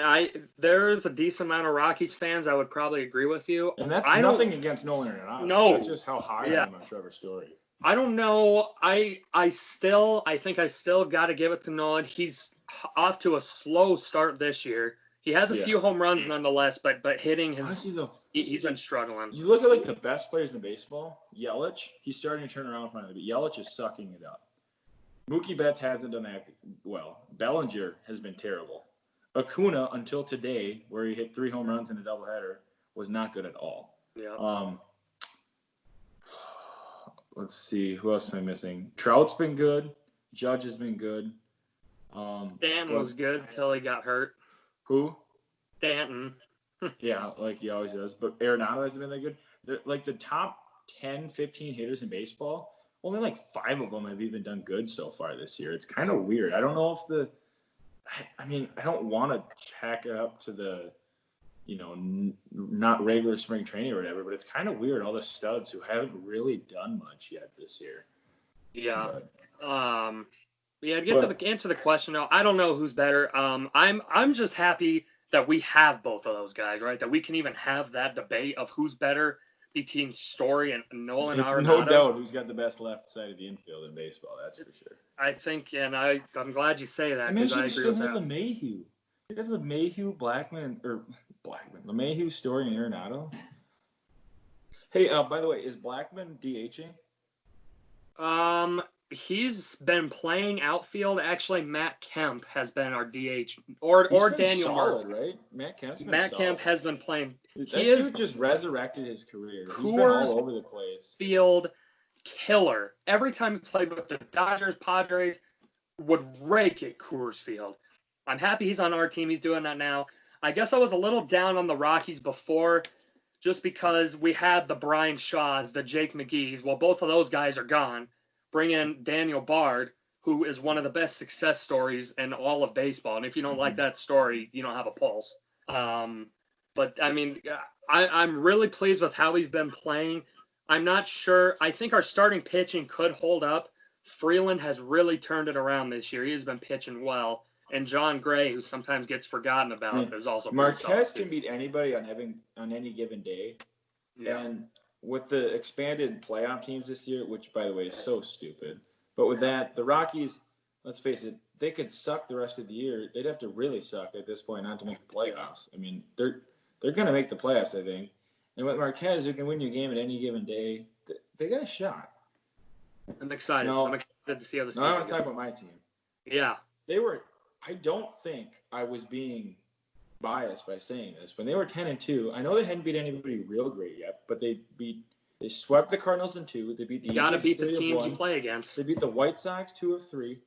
there's a decent amount of Rockies fans I would probably agree with you. And that's nothing against Nolan Arenado. No. That's just how high I am on Trevor Story. I don't know. I think I still got to give it to Nolan. He's off to a slow start this year. He has a few home runs nonetheless, but hitting he's been struggling. You look at like the best players in baseball, Yelich, he's starting to turn around finally, but Yelich is sucking it up. Mookie Betts hasn't done that well. Bellinger has been terrible. Acuna, until today, where he hit 3 home runs in a doubleheader, was not good at all. Yeah. Let's see. Who else am I missing? Trout's been good. Judge has been good. Stanton was good until he got hurt. Who? Stanton. Yeah, like he always does. But Arenado hasn't been that good. Like the top 10, 15 hitters in baseball, only like 5 of them have even done good so far this year. It's kind of weird. I don't know if I don't want to check it up to the, not regular spring training or whatever, but it's kind of weird. All the studs who haven't really done much yet this year. Yeah. To answer the question, though, I don't know who's better. I'm just happy that we have both of those guys, right? That we can even have that debate of who's better between Story and Nolan Arenado. It's no doubt who's got the best left side of the infield in baseball. That's for sure. I think, and I'm glad you say that because I agree with that. LeMahieu. You have LeMahieu, LeMahieu, Story, and Arenado. Hey, by the way, is Blackmon DHing? He's been playing outfield. Actually, Matt Kemp has been our DH, or Daniel solid, Murphy. Right? Matt Kemp has been playing. Dude just resurrected his career. He's been all over the place. Field killer. Every time he played with the Dodgers, Padres, would rake at Coors Field. I'm happy he's on our team. He's doing that now. I guess I was a little down on the Rockies before, just because we had the Brian Shaws, the Jake McGee's. Well, both of those guys are gone. Bring in Daniel Bard, who is one of the best success stories in all of baseball. And if you don't like that story, you don't have a pulse. But, I mean, I'm really pleased with how he's been playing. I'm not sure. I think our starting pitching could hold up. Freeland has really turned it around this year. He has been pitching well. And John Gray, who sometimes gets forgotten about, is also Marquez can beat anybody on any given day. Yeah. And with the expanded playoff teams this year, which, by the way, is so stupid, but with that, the Rockies, let's face it, they could suck the rest of the year. They'd have to really suck at this point not to make the playoffs. I mean, they're going to make the playoffs, I think. And with Marquez, who can win your game at any given day, they got a shot. I'm excited. No, I'm excited to see how the I season want to goes. talk about my team. Yeah. I don't think I was being biased by saying this. When they were 10-2, I know they hadn't beat anybody real great yet, but they swept the Cardinals in 2. They beat the You got to Yankees beat the 3 of teams 1. you play against. They beat the White Sox 2 of 3.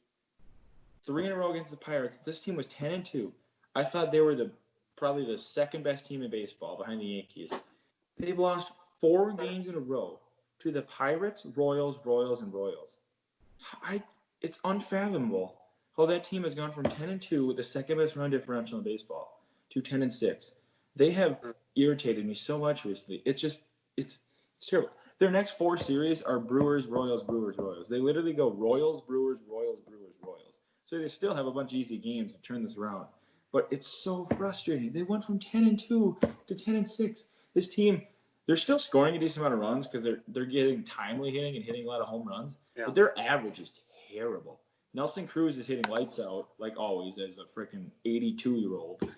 3 in a row against the Pirates. This team was 10-2. I thought they were probably the second best team in baseball behind the Yankees. They've lost 4 games in a row to the Pirates, Royals, and Royals. It's unfathomable how that team has gone from 10-2 with the second best run differential in baseball to 10-6. They have irritated me so much recently. It's terrible. Their next 4 series are Brewers, Royals, Brewers, Royals. They literally go Royals, Brewers, Royals, Brewers, Royals. So they still have a bunch of easy games to turn this around. But it's so frustrating. They went from 10-2 to 10-6. This team, they're still scoring a decent amount of runs because they're getting timely hitting and hitting a lot of home runs. Yeah. But their average is terrible. Nelson Cruz is hitting lights out, like always, as a freaking 82-year-old.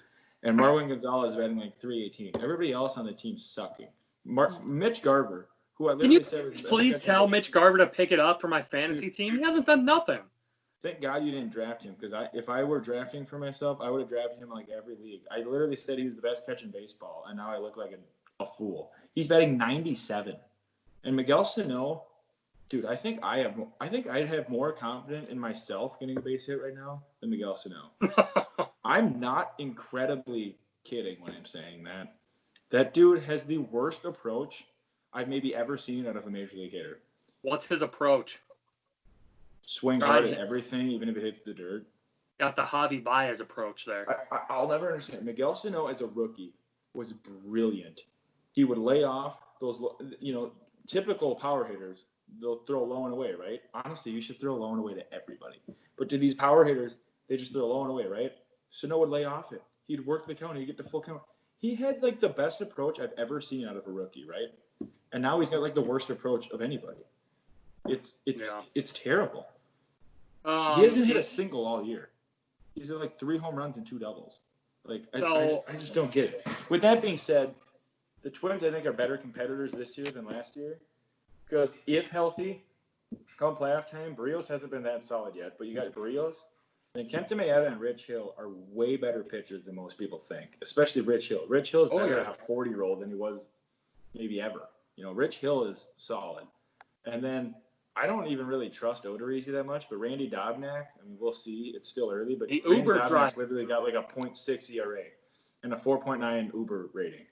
And Marwin Gonzalez is batting like 318. Everybody else on the team's sucking. Mitch Garver, who I literally said was the best. Please tell Mitch Garver to pick it up for my fantasy team? He hasn't done nothing. Thank God you didn't draft him, because if I were drafting for myself, I would have drafted him like every league. I literally said he was the best catch in baseball, and now I look like a fool. He's batting 97. And Miguel Sano, dude, I think I'd have more confidence in myself getting a base hit right now than Miguel Sano. I'm not incredibly kidding when I'm saying that. That dude has the worst approach I've maybe ever seen out of a major league hitter. What's his approach? Swing hard at everything, even if it hits the dirt. Got the Javi Baez approach there. I'll never understand. Miguel Sano, as a rookie, was brilliant. He would lay off those, typical power hitters. They'll throw low and away, right? Honestly, you should throw low and away to everybody. But to these power hitters, they just throw low and away, right? Sano would lay off it. He'd work the count. He'd get the full count. He had, like, the best approach I've ever seen out of a rookie, right? And now he's got, like, the worst approach of anybody. It's terrible. He hasn't hit a single all year. He's at like 3 home runs and 2 doubles. Like, I just don't get it. With that being said, the Twins, I think, are better competitors this year than last year. Because if healthy, come playoff time, Barrios hasn't been that solid yet. But you got Barrios. And Kenta Maeda and Rich Hill are way better pitchers than most people think. Especially Rich Hill. Rich Hill is better as a 40-year-old than he was maybe ever. Rich Hill is solid. And then I don't even really trust Odorizzi that much, but Randy Dobnak, we'll see. It's still early, but Randy Dobnak's literally got like a 0.6 ERA and a 4.9 Uber rating.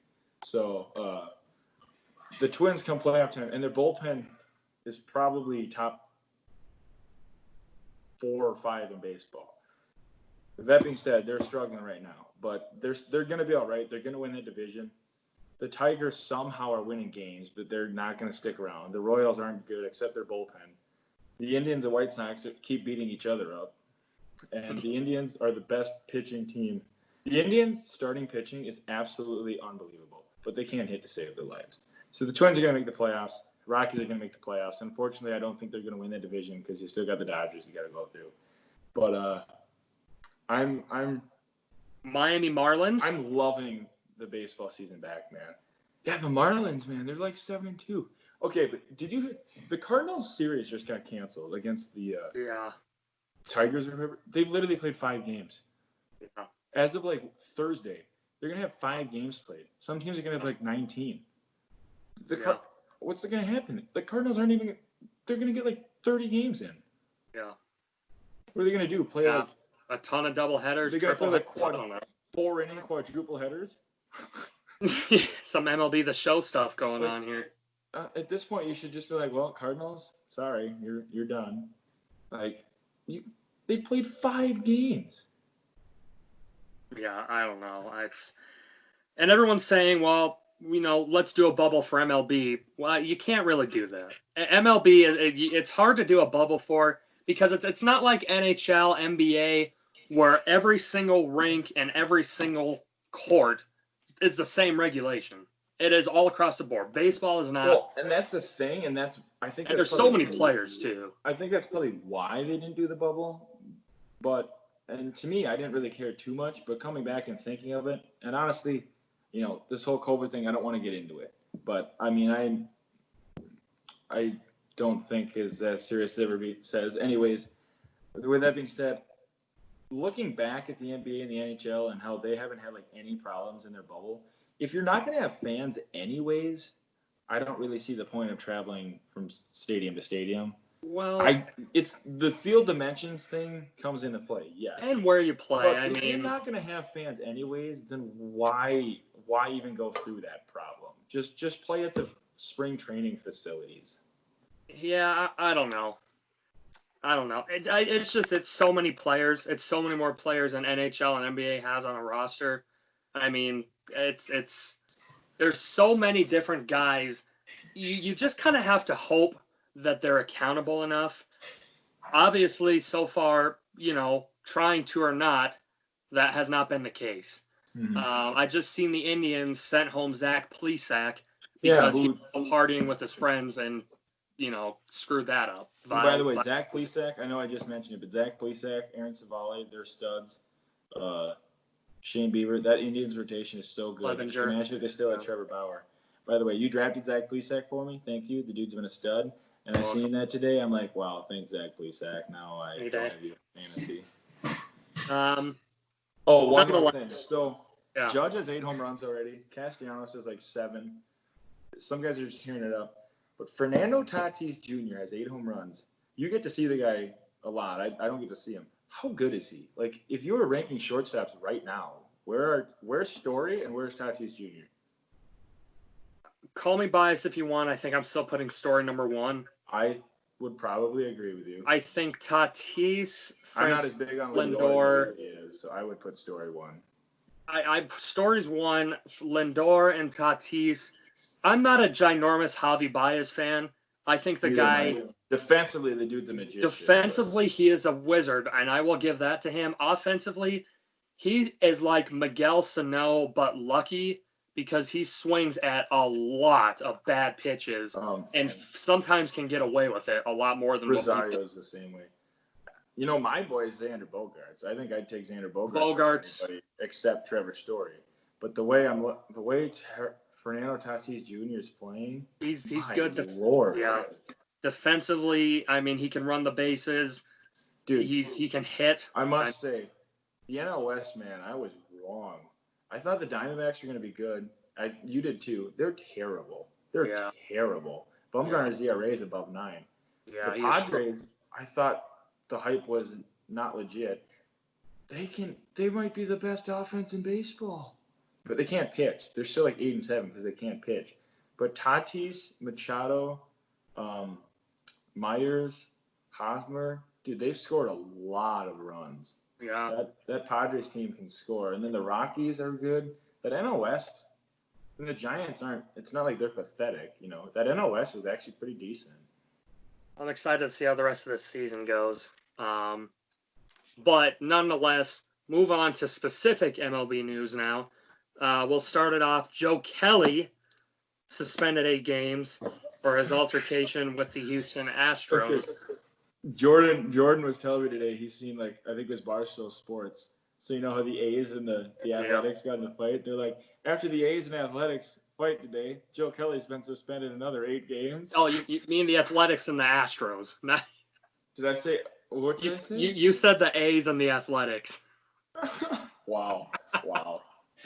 So the Twins come playoff time, and their bullpen is probably top 4 or 5 in baseball. With that being said, they're struggling right now, but they're going to be all right. They're going to win the division. The Tigers somehow are winning games, but they're not going to stick around. The Royals aren't good except their bullpen. The Indians and White Sox keep beating each other up. And the Indians are the best pitching team. The Indians' starting pitching is absolutely unbelievable, but they can't hit to save their lives. So the Twins are going to make the playoffs. Rockies are going to make the playoffs. Unfortunately, I don't think they're going to win the division because you still got the Dodgers you got to go through. But I'm Miami Marlins. I'm loving the baseball season back, man. Yeah, the Marlins, man, they're like 7-2. Okay, but the Cardinals series just got canceled against the Tigers or whoever. They've literally played 5 games. Yeah. As of like Thursday, they're gonna have 5 games played. Some teams are gonna have like 19. What's going to happen? The Cardinals aren't even. They're gonna get like 30 games in. Yeah. What are they gonna do? Play like a ton of double headers, triple like 4-inning quadruple headers. Some MLB The Show stuff going on here. At this point, you should just be like, "Well, Cardinals, sorry, you're done." Like, they played 5 games. Yeah, I don't know. And everyone's saying, "Well, let's do a bubble for MLB." Well, you can't really do that. MLB, it's hard to do a bubble for because it's not like NHL, NBA, where every single rink and every single court is the same regulation. It is all across the board. Baseball is not. Well, and that's the thing, and I think And that's there's so probably many players too. I think that's probably why they didn't do the bubble. And to me, I didn't really care too much. But coming back and thinking of it, and honestly, this whole COVID thing, I don't want to get into it. But I mean, I don't think is as serious as everybody says. Anyways, with that being said, looking back at the NBA and the NHL and how they haven't had like any problems in their bubble, if you're not going to have fans anyways, I don't really see the point of traveling from stadium to stadium. Well, it's the field dimensions thing comes into play, yes. And where you play. But if you're not going to have fans anyways, then why even go through that problem? Just play at the spring training facilities. Yeah, I don't know. It's so many players. It's so many more players than NHL and NBA has on a roster. I mean, there's so many different guys. You just kind of have to hope that they're accountable enough. Obviously, so far, trying to or not, that has not been the case. Mm-hmm. I just seen the Indians sent home Zach Plesac because he was partying with his friends and, screwed that up. By the way, Zach Plesac, I know I just mentioned it, but Zach Plesac, Aaron Savali, they're studs. Shane Bieber, that Indians rotation is so good. Imagine if they still had Trevor Bauer. By the way, you drafted Zach Plesac for me. Thank you. The dude's been a stud. And I seen that today. I'm like, wow, thanks, Zach Plesac. Now I don't have you fantasy. One more thing. So, Judge has 8 home runs already. Castellanos has like 7. Some guys are just tearing it up. But Fernando Tatis Jr. has 8 home runs. You get to see the guy a lot. I don't get to see him. How good is he? Like, if you were ranking shortstops right now, where's Story and where's Tatis Jr.? Call me biased if you want. I think I'm still putting Story number 1. I would probably agree with you. I think Tatis, I'm not as big on Lindor as he is, so I would put Story 1. Story's 1, Lindor and Tatis. I'm not a ginormous Javi Baez fan. I think the guy... Defensively, the dude's a magician. Defensively, he is a wizard, and I will give that to him. Offensively, he is like Miguel Sano, but lucky because he swings at a lot of bad pitches and sometimes can get away with it a lot more than Rosario's the same way. My boy is Xander Bogaerts. I think I'd take Xander Bogaerts over anybody except Trevor Story. But the way Fernando Tatis Jr. is playing, he's good. Lord, yeah. Defensively, I mean, he can run the bases. Dude, he can hit. I must say, the NL West, man, I was wrong. I thought the Diamondbacks were going to be good. You did too. They're terrible. They're terrible. Bumgarner's ERA is above 9. Yeah, the Padres, I thought the hype was not legit. They might be the best offense in baseball, but they can't pitch. They're still like 8-7 because they can't pitch. But Tatis, Machado, Myers, Hosmer, dude, they've scored a lot of runs. Yeah. That Padres team can score. And then the Rockies are good. That NL West, and the Giants aren't, it's not like they're pathetic, That NL West is actually pretty decent. I'm excited to see how the rest of this season goes. But nonetheless, move on to specific MLB news now. We'll start it off. Joe Kelly suspended 8 games for his altercation with the Houston Astros. Jordan was telling me today he's seen, I think it was Barstool Sports. So you know how the A's and the Athletics got in the fight? They're like, after the A's and Athletics fight today, Joe Kelly's been suspended another 8 games. Oh, you mean the Athletics and the Astros? Did I say what? Did I say? You said the A's and the Athletics. Wow.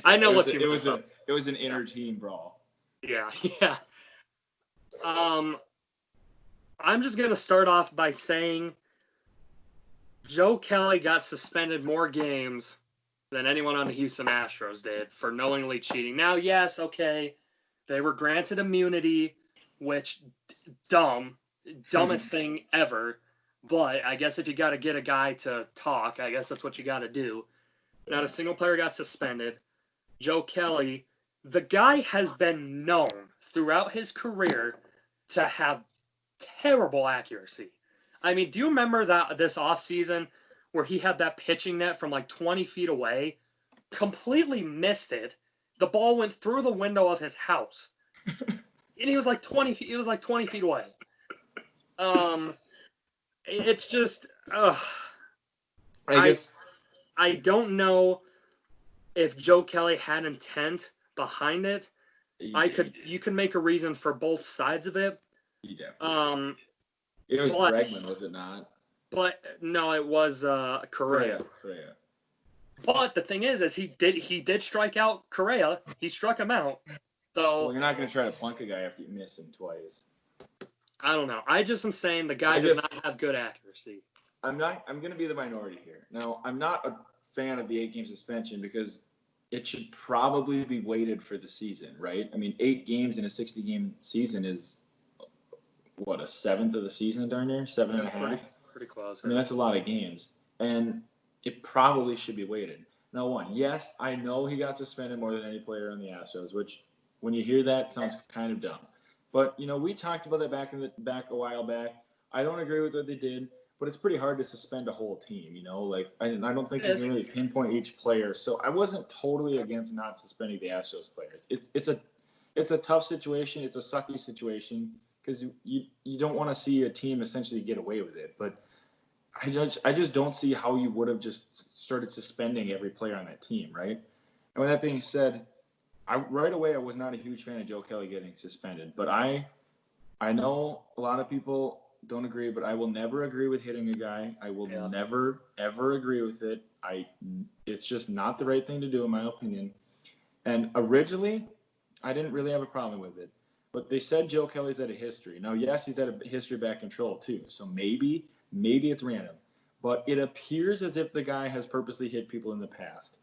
I know what you mean. It was an inter-team brawl. Yeah. I'm just going to start off by saying Joe Kelly got suspended more games than anyone on the Houston Astros did for knowingly cheating. Now, yes, okay, they were granted immunity, which dumbest thing ever. But I guess if you got to get a guy to talk, I guess that's what you got to do. Not a single player got suspended. Joe Kelly, the guy has been known throughout his career to have terrible accuracy. I mean, do you remember that this offseason where he had that pitching net from 20 feet away? Completely missed it. the ball went through the window of his house, and he was like 20 feet. It was like 20 feet away. It's just, I guess I don't know if Joe Kelly had intent behind it. You could make a reason for both sides of it. He definitely. It was Bregman, was it not? But no, it was Correa. But the thing is he did strike out Correa. He struck him out. So well, you're not going to try to plunk a guy after you miss him twice. I don't know. I just am saying the guy does not have good accuracy. I'm going to be the minority here. Now, I'm not a fan of the 8-game suspension because it should probably be weighted for the season, right? I mean, 8 games in a 60-game season is what, a seventh of the season, darn near? 7.5? Pretty close. I mean, that's a lot of games. And it probably should be weighted. Now, yes, I know he got suspended more than any player on the Astros, which when you hear that sounds kind of dumb. But, we talked about that back a while back. I don't agree with what they did, but it's pretty hard to suspend a whole team, Like, I don't think you can really pinpoint each player. So I wasn't totally against not suspending the Astros players. It's a tough situation. It's a sucky situation because you don't want to see a team essentially get away with it. But I just don't see how you would have just started suspending every player on that team, right? And with that being said, right away I was not a huge fan of Joe Kelly getting suspended. But I know a lot of people don't agree, but I will never agree with hitting a guy. I will never, ever agree with it. It's just not the right thing to do, in my opinion. And originally, I didn't really have a problem with it. But they said Joe Kelly's had a history. Now, yes, he's had a history back control, too. So maybe it's random. But it appears as if the guy has purposely hit people in the past.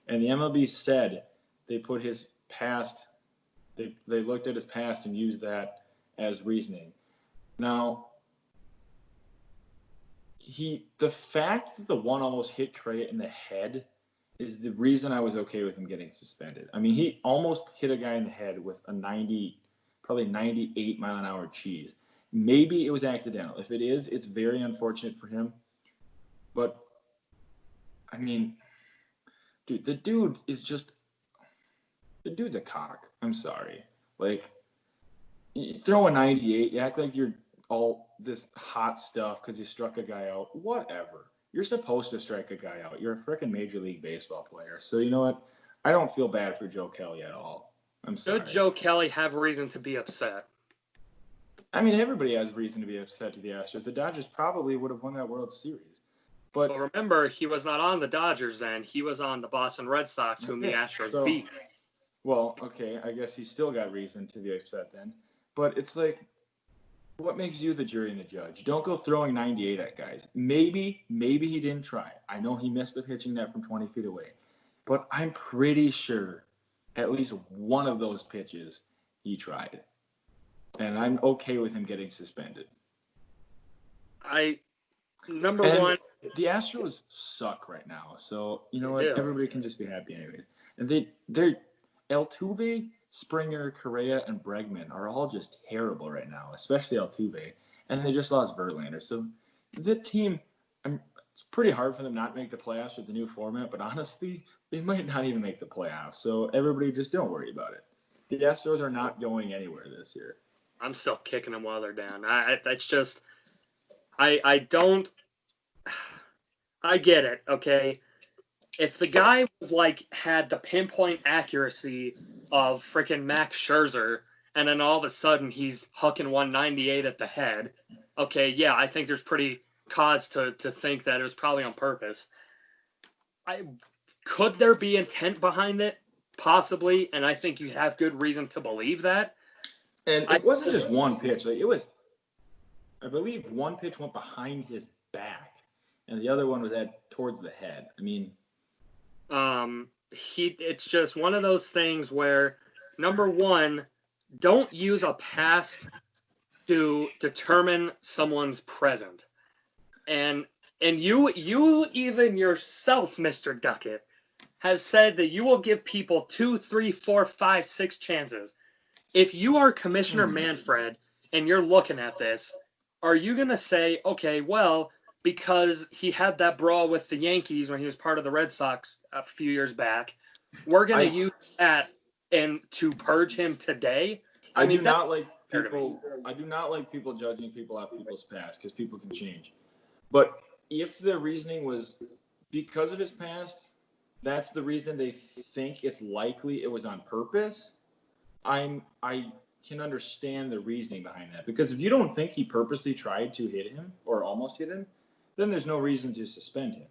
And the MLB said they put his past, they looked at his past and used that as reasoning. Now, the fact that the one almost hit Correa in the head is the reason I was okay with him getting suspended. I mean, he almost hit a guy in the head with a 98 mile an hour cheese. Maybe it was accidental. If it is, it's very unfortunate for him. But, I mean, dude, the dude's a cock. I'm sorry. Like, you throw a 98, you act like you're all this hot stuff because you struck a guy out. Whatever. You're supposed to strike a guy out. You're a freaking Major League Baseball player. So, you know what? I don't feel bad for Joe Kelly at all. I'm sorry. Should Joe Kelly have reason to be upset? I mean, everybody has reason to be upset to the Astros. The Dodgers probably would have won that World Series. But remember, he was not on the Dodgers then. He was on the Boston Red Sox, whom the Astros beat. Well, okay, I guess he's still got reason to be upset then. But it's like, what makes you the jury and the judge? Don't go throwing 98 at guys. Maybe he didn't try. I know he missed the pitching net from 20 feet away. But I'm pretty sure at least one of those pitches he tried. And I'm okay with him getting suspended. Number one. The Astros suck right now. So, you know what? Everybody can just be happy anyways. And they're Altuve, Springer, Correa, and Bregman are all just terrible right now, especially Altuve. And they just lost Verlander. So the team, it's pretty hard for them not to make the playoffs with the new format, but honestly, they might not even make the playoffs. So everybody just don't worry about it. The Astros are not going anywhere this year. I'm still kicking them while they're down. That's just, I don't, I get it, okay? If the guy was had the pinpoint accuracy of freaking Max Scherzer, and then all of a sudden he's hucking 198 at the head, okay, yeah, I think there's pretty cause to think that it was probably on purpose. Could there be intent behind it? Possibly, and I think you have good reason to believe that. And it wasn't just one pitch. It was, I believe, one pitch went behind his back, and the other one was towards the head. I mean, it's just one of those things where, number one, don't use a past to determine someone's present. And you even yourself, Mr. Duckett, has said that you will give people 2, 3, 4, 5, 6 chances. If you are Commissioner Manfred and you're looking at this, are you going to say, okay, well, because he had that brawl with the Yankees when he was part of the Red Sox a few years back, we're going to use that and to purge him today. I mean, do not like fair to me. people. I do not like people judging people off people's past because people can change. But if the reasoning was because of his past, that's the reason they think it's likely it was on purpose. I can understand the reasoning behind that because if you don't think he purposely tried to hit him or almost hit him, then there's no reason to suspend him.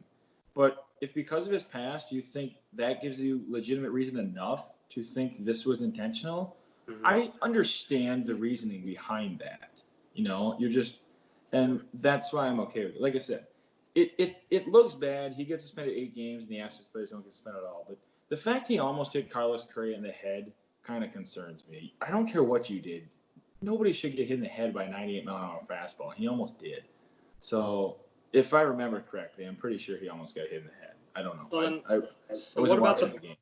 But if because of his past you think that gives you legitimate reason enough to think this was intentional, I understand the reasoning behind that. You're just, and that's why I'm okay with it. Like I said, it looks bad. He gets suspended 8 games, and the Astros players don't get suspended at all. But the fact he almost hit Carlos Correa in the head kind of concerns me. I don't care what you did. Nobody should get hit in the head by a 98-mile-an-hour fastball. He almost did. So if I remember correctly, I'm pretty sure he almost got hit in the head. I don't know. Well, I wasn't watching the game.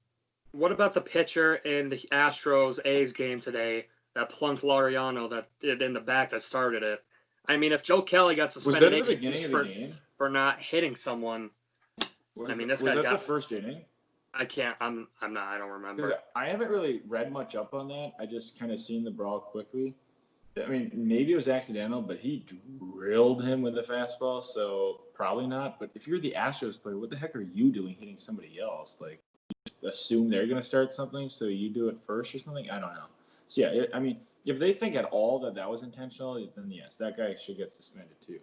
What about the pitcher in the Astros-A's game today that plunked Laureano that in the back that started it? I mean, if Joe Kelly got suspended was that at the beginning of the game? For not hitting someone, Was this that guy got the first inning? I can't. I'm not. I don't remember. I haven't really read much up on that. I just kind of seen the brawl quickly. I mean, maybe it was accidental, but he drilled him with a fastball, so probably not. But if you're the Astros player, what the heck are you doing hitting somebody else? Like, you just assume they're going to start something, so you do it first or something? I don't know. So, yeah, I mean, if they think at all that was intentional, then yes, that guy should get suspended too.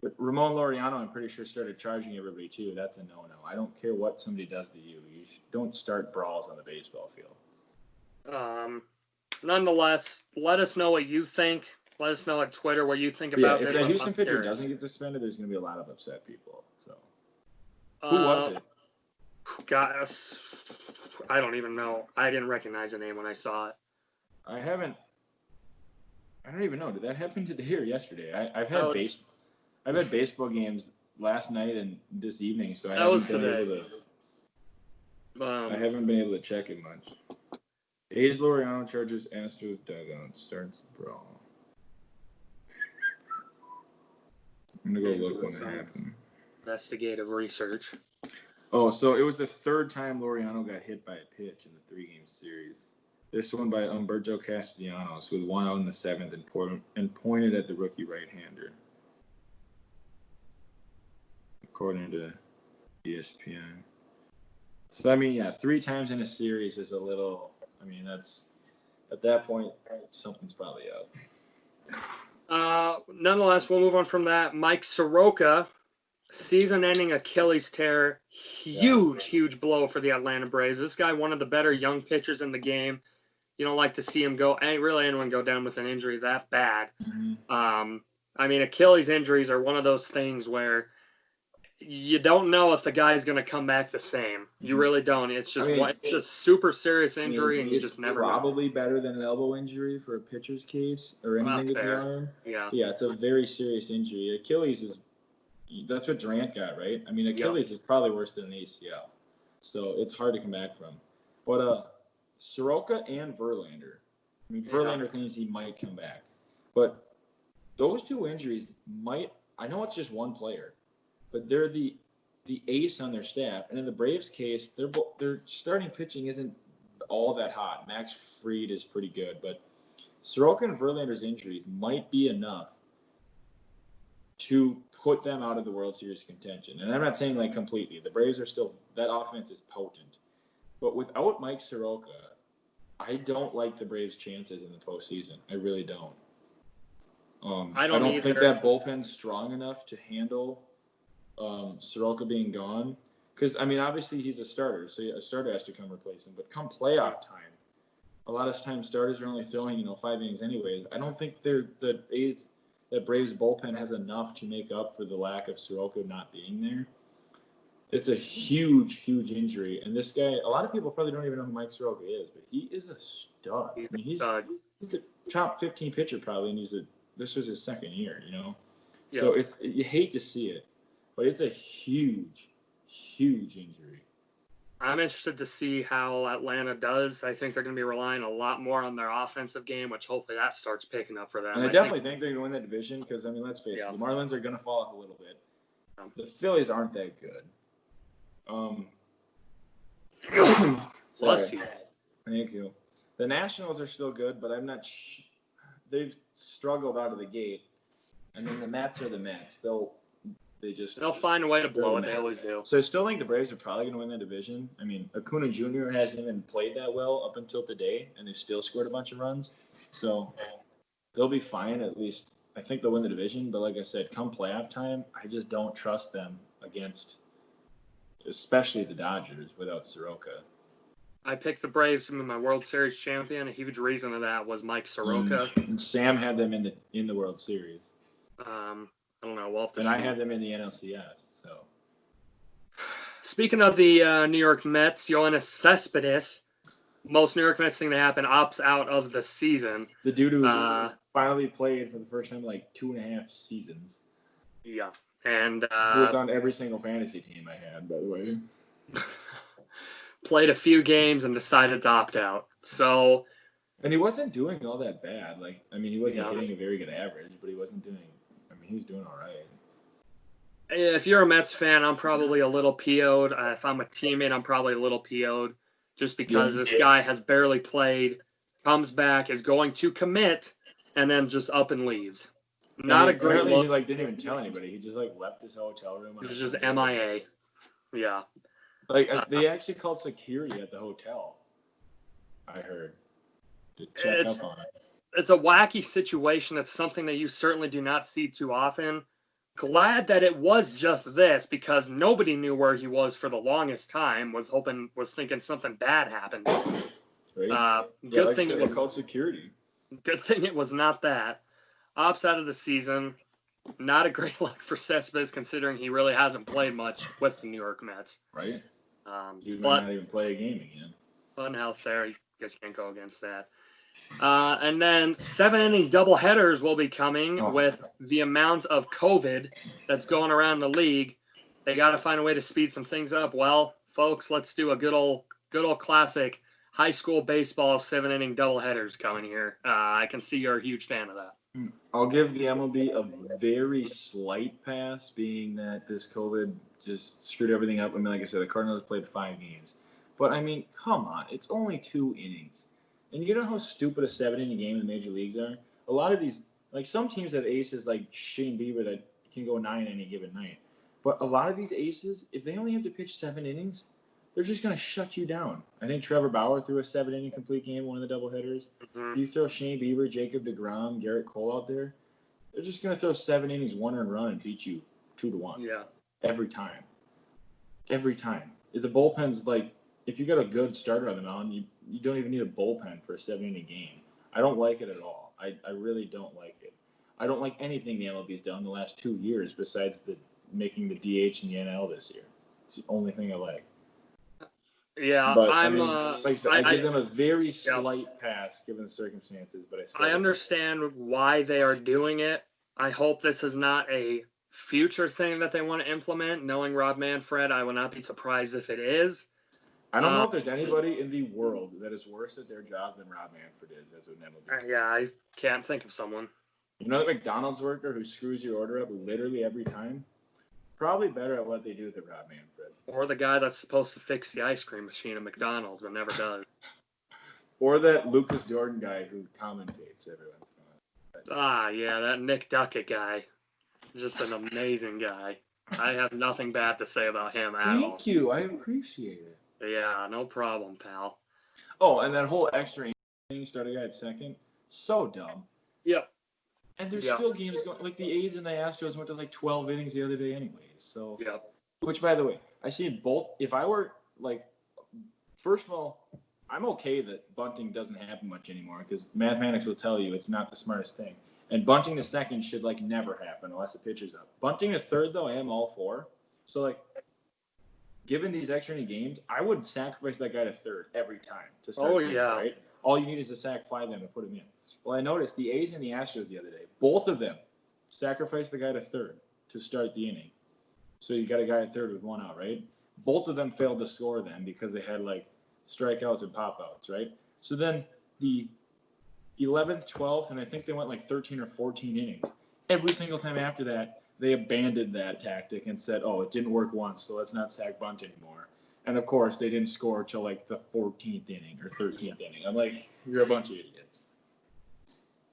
But Ramon Laureano, I'm pretty sure, started charging everybody too. That's a no-no. I don't care what somebody does to you. You don't start brawls on the baseball field. Nonetheless, let us know what you think. Let us know on Twitter what you think about this. If the Houston pitcher doesn't get suspended, there's going to be a lot of upset people. So, who was it? Guys, I don't even know. I didn't recognize the name when I saw it. I don't even know. Did that happen today or yesterday? I've had baseball games last night and this evening, so I haven't been able to check it much. A's Laureano charges Astros dugout starts brawl. I'm gonna go look when it happened. Investigative research. Oh, so it was the third time Laureano got hit by a pitch in the 3-game series. This one by Humberto Castellanos with 1 out in the 7th and pointed at the rookie right-hander. According to ESPN. So, I mean, yeah, 3 times in a series is a little, that's, at that point, something's probably up. Nonetheless, we'll move on from that. Mike Soroka, season-ending Achilles tear. Huge blow for the Atlanta Braves. This guy, one of the better young pitchers in the game. You don't like to see him anyone go down with an injury that bad. Achilles injuries are one of those things where you don't know if the guy's going to come back the same. You really don't. It's just it's a super serious injury, and you just never know. Probably better than an elbow injury for a pitcher's case or anything with the arm. Yeah, it's a very serious injury. Achilles that's what Durant got, right? Achilles is probably worse than an ACL, so it's hard to come back from. But Soroka and Verlander. Verlander thinks he might come back. But those 2 injuries I know it's just one player, but they're the ace on their staff. And in the Braves' case, their starting pitching isn't all that hot. Max Fried is pretty good, but Soroka and Verlander's injuries might be enough to put them out of the World Series contention. And I'm not saying completely. The Braves are still, that offense is potent. But without Mike Soroka, I don't like the Braves' chances in the postseason. I really don't. I don't think that bullpen's strong enough to handle Soroka being gone. Because, obviously he's a starter, so a starter has to come replace him. But come playoff time, a lot of times starters are only throwing, 5 innings anyways. I don't think that Braves bullpen has enough to make up for the lack of Soroka not being there. It's a huge injury. And this guy, a lot of people probably don't even know who Mike Soroka is, but he is a stud. He's a top 15 pitcher probably, and this was his second year, Yeah. So you hate to see it, but it's a huge injury. I'm interested to see how Atlanta does. I think they're going to be relying a lot more on their offensive game, which hopefully that starts picking up for them. And I definitely think they're going to win that division because, let's face it, the Marlins are going to fall off a little bit. The Phillies aren't that good. Bless you. Thank you. The Nationals are still good, but I'm not. They've struggled out of the gate, and then the Mets are the Mets. They'll find a way to blow it. They always do. So I still think the Braves are probably going to win that division. I mean, Acuna Jr. hasn't even played that well up until today, and they've still scored a bunch of runs. So they'll be fine. At least I think they'll win the division. But like I said, come playoff time, I just don't trust them against, especially the Dodgers without Soroka. I picked the Braves to be my World Series champion. A huge reason of that was Mike Soroka. And Sam had them in the World Series. I don't know. We'll have to and see. I had them in the NLCS. So speaking of the New York Mets, Yoenis Cespedes, most New York Mets thing to happen, opts out of the season. The dude who finally played for the first time in like 2.5 seasons. Yeah. And who was on every single fantasy team I had, by the way. Played a few games and decided to opt out. So, and he wasn't doing all that bad. Like, I mean, he wasn't hitting a very good average, but he wasn't doing. I mean, he was doing all right. If you're a Mets fan, I'm probably a little PO'd. If I'm a teammate, I'm probably a little PO'd, just because this guy has barely played, comes back, is going to commit, and then just up and leaves. Not a great look. He didn't even tell anybody. He just left his hotel room. It was just MIA. Yeah. They actually called security at the hotel. I heard to check up on it. It's a wacky situation. It's something that you certainly do not see too often. Glad that it was just this, because nobody knew where he was for the longest time. Was thinking something bad happened. Right. Good thing it was called security. Good thing it was not that. Opts out of the season. Not a great look for Cespedes, considering he really hasn't played much with the New York Mets. Right. He might not even play a game again. Fun health there. I guess you can't go against that. And then 7-inning doubleheaders will be coming with the amount of COVID that's going around the league. They got to find a way to speed some things up. Well, folks, let's do a good old classic high school baseball 7-inning doubleheaders coming here. I can see you're a huge fan of that. I'll give the MLB a very slight pass, being that this COVID just screwed everything up. I mean, like I said, the Cardinals played 5 games. But, I mean, come on. It's only 2 innings. And you know how stupid a 7-inning game in the major leagues are? A lot of these, like some teams have aces like Shane Bieber that can go 9 any given night. But a lot of these aces, if they only have to pitch 7 innings, they're just going to shut you down. I think Trevor Bauer threw a 7-inning complete game, one of the doubleheaders. You throw Shane Bieber, Jacob deGrom, Garrett Cole out there, they're just going to throw 7 innings, 1 earned run, and beat you 2-1. Yeah. Every time. Every time. The bullpen's like, if you got a good starter on the mound, you don't even need a bullpen for a 7-inning game. I don't like it at all. I really don't like it. I don't like anything the MLB's done the last 2 years besides making the DH and the NL this year. It's the only thing I like. Yeah, but, like I said, I give them a very slight pass given the circumstances, but I understand why they are doing it. I hope this is not a future thing that they want to implement. Knowing Rob Manfred, I will not be surprised if it is. I don't know if there's anybody in the world that is worse at their job than Rob Manfred is as an MLB. Yeah, I can't think of someone. You know the McDonald's worker who screws your order up literally every time? Probably better at what they do than Rob Manfred. Or the guy that's supposed to fix the ice cream machine at McDonald's but never does. Or that Lucas Dorton guy who commentates every once in a while. Yeah, that Nick Duckett guy. Just an amazing guy. I have nothing bad to say about him at all. Thank you. I appreciate it. Yeah, no problem, pal. Oh, and that whole extra thing, start a guy at second, so dumb. Yep. And there's still games going, like the A's and the Astros went to like 12 innings the other day anyways. So, which, by the way, I see both. If I were, like, first of all, I'm okay that bunting doesn't happen much anymore because mathematics will tell you it's not the smartest thing. And bunting to second should, like, never happen unless the pitcher's up. Bunting to third, though, I am all for. So, like, given these extra inning games, I would sacrifice that guy to third every time to start the game, right? All you need is a sac fly them to put him in. Well, I noticed the A's and the Astros the other day, both of them sacrificed the guy to third to start the inning. So you got a guy at third with 1 out, right? Both of them failed to score then because they had, like, strikeouts and pop-outs, right? So then the 11th, 12th, and I think they went like 13 or 14 innings. Every single time after that, they abandoned that tactic and said, oh, it didn't work once, so let's not sack bunt anymore. And of course, they didn't score till like the 14th inning or 13th inning. I'm like, you're a bunch of idiots.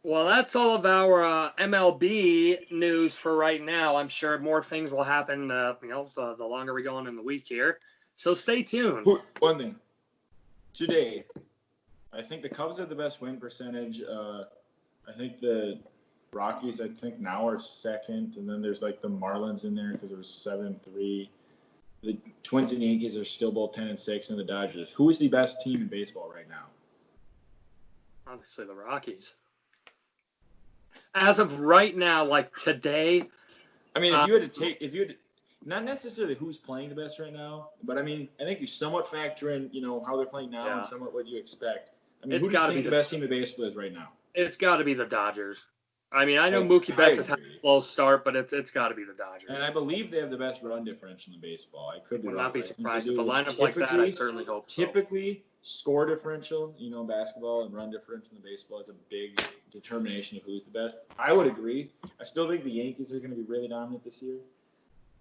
Well, that's all of our MLB news for right now. I'm sure more things will happen, the longer we go on in the week here. So stay tuned. One thing. Today, I think the Cubs have the best win percentage. I think the Rockies, now are second. And then there's like the Marlins in there because it was 7-3. The Twins and Yankees are still both 10-6, and the Dodgers. Who is the best team in baseball right now? Obviously, the Rockies. As of right now, like today. I mean, if you had not necessarily who's playing the best right now, but I mean, I think you somewhat factor in, how they're playing now and somewhat what you expect. I mean, who do you think the best team in baseball is right now? It's got to be the Dodgers. I mean, I know Mookie Betts has had a slow start, but it's got to be the Dodgers. And I believe they have the best run differential in baseball. I could be wrong. Would not be surprised if a lineup like that. I certainly hope so. Typically, score differential, basketball and run differential in baseball is a big determination of who's the best. I would agree. I still think the Yankees are going to be really dominant this year.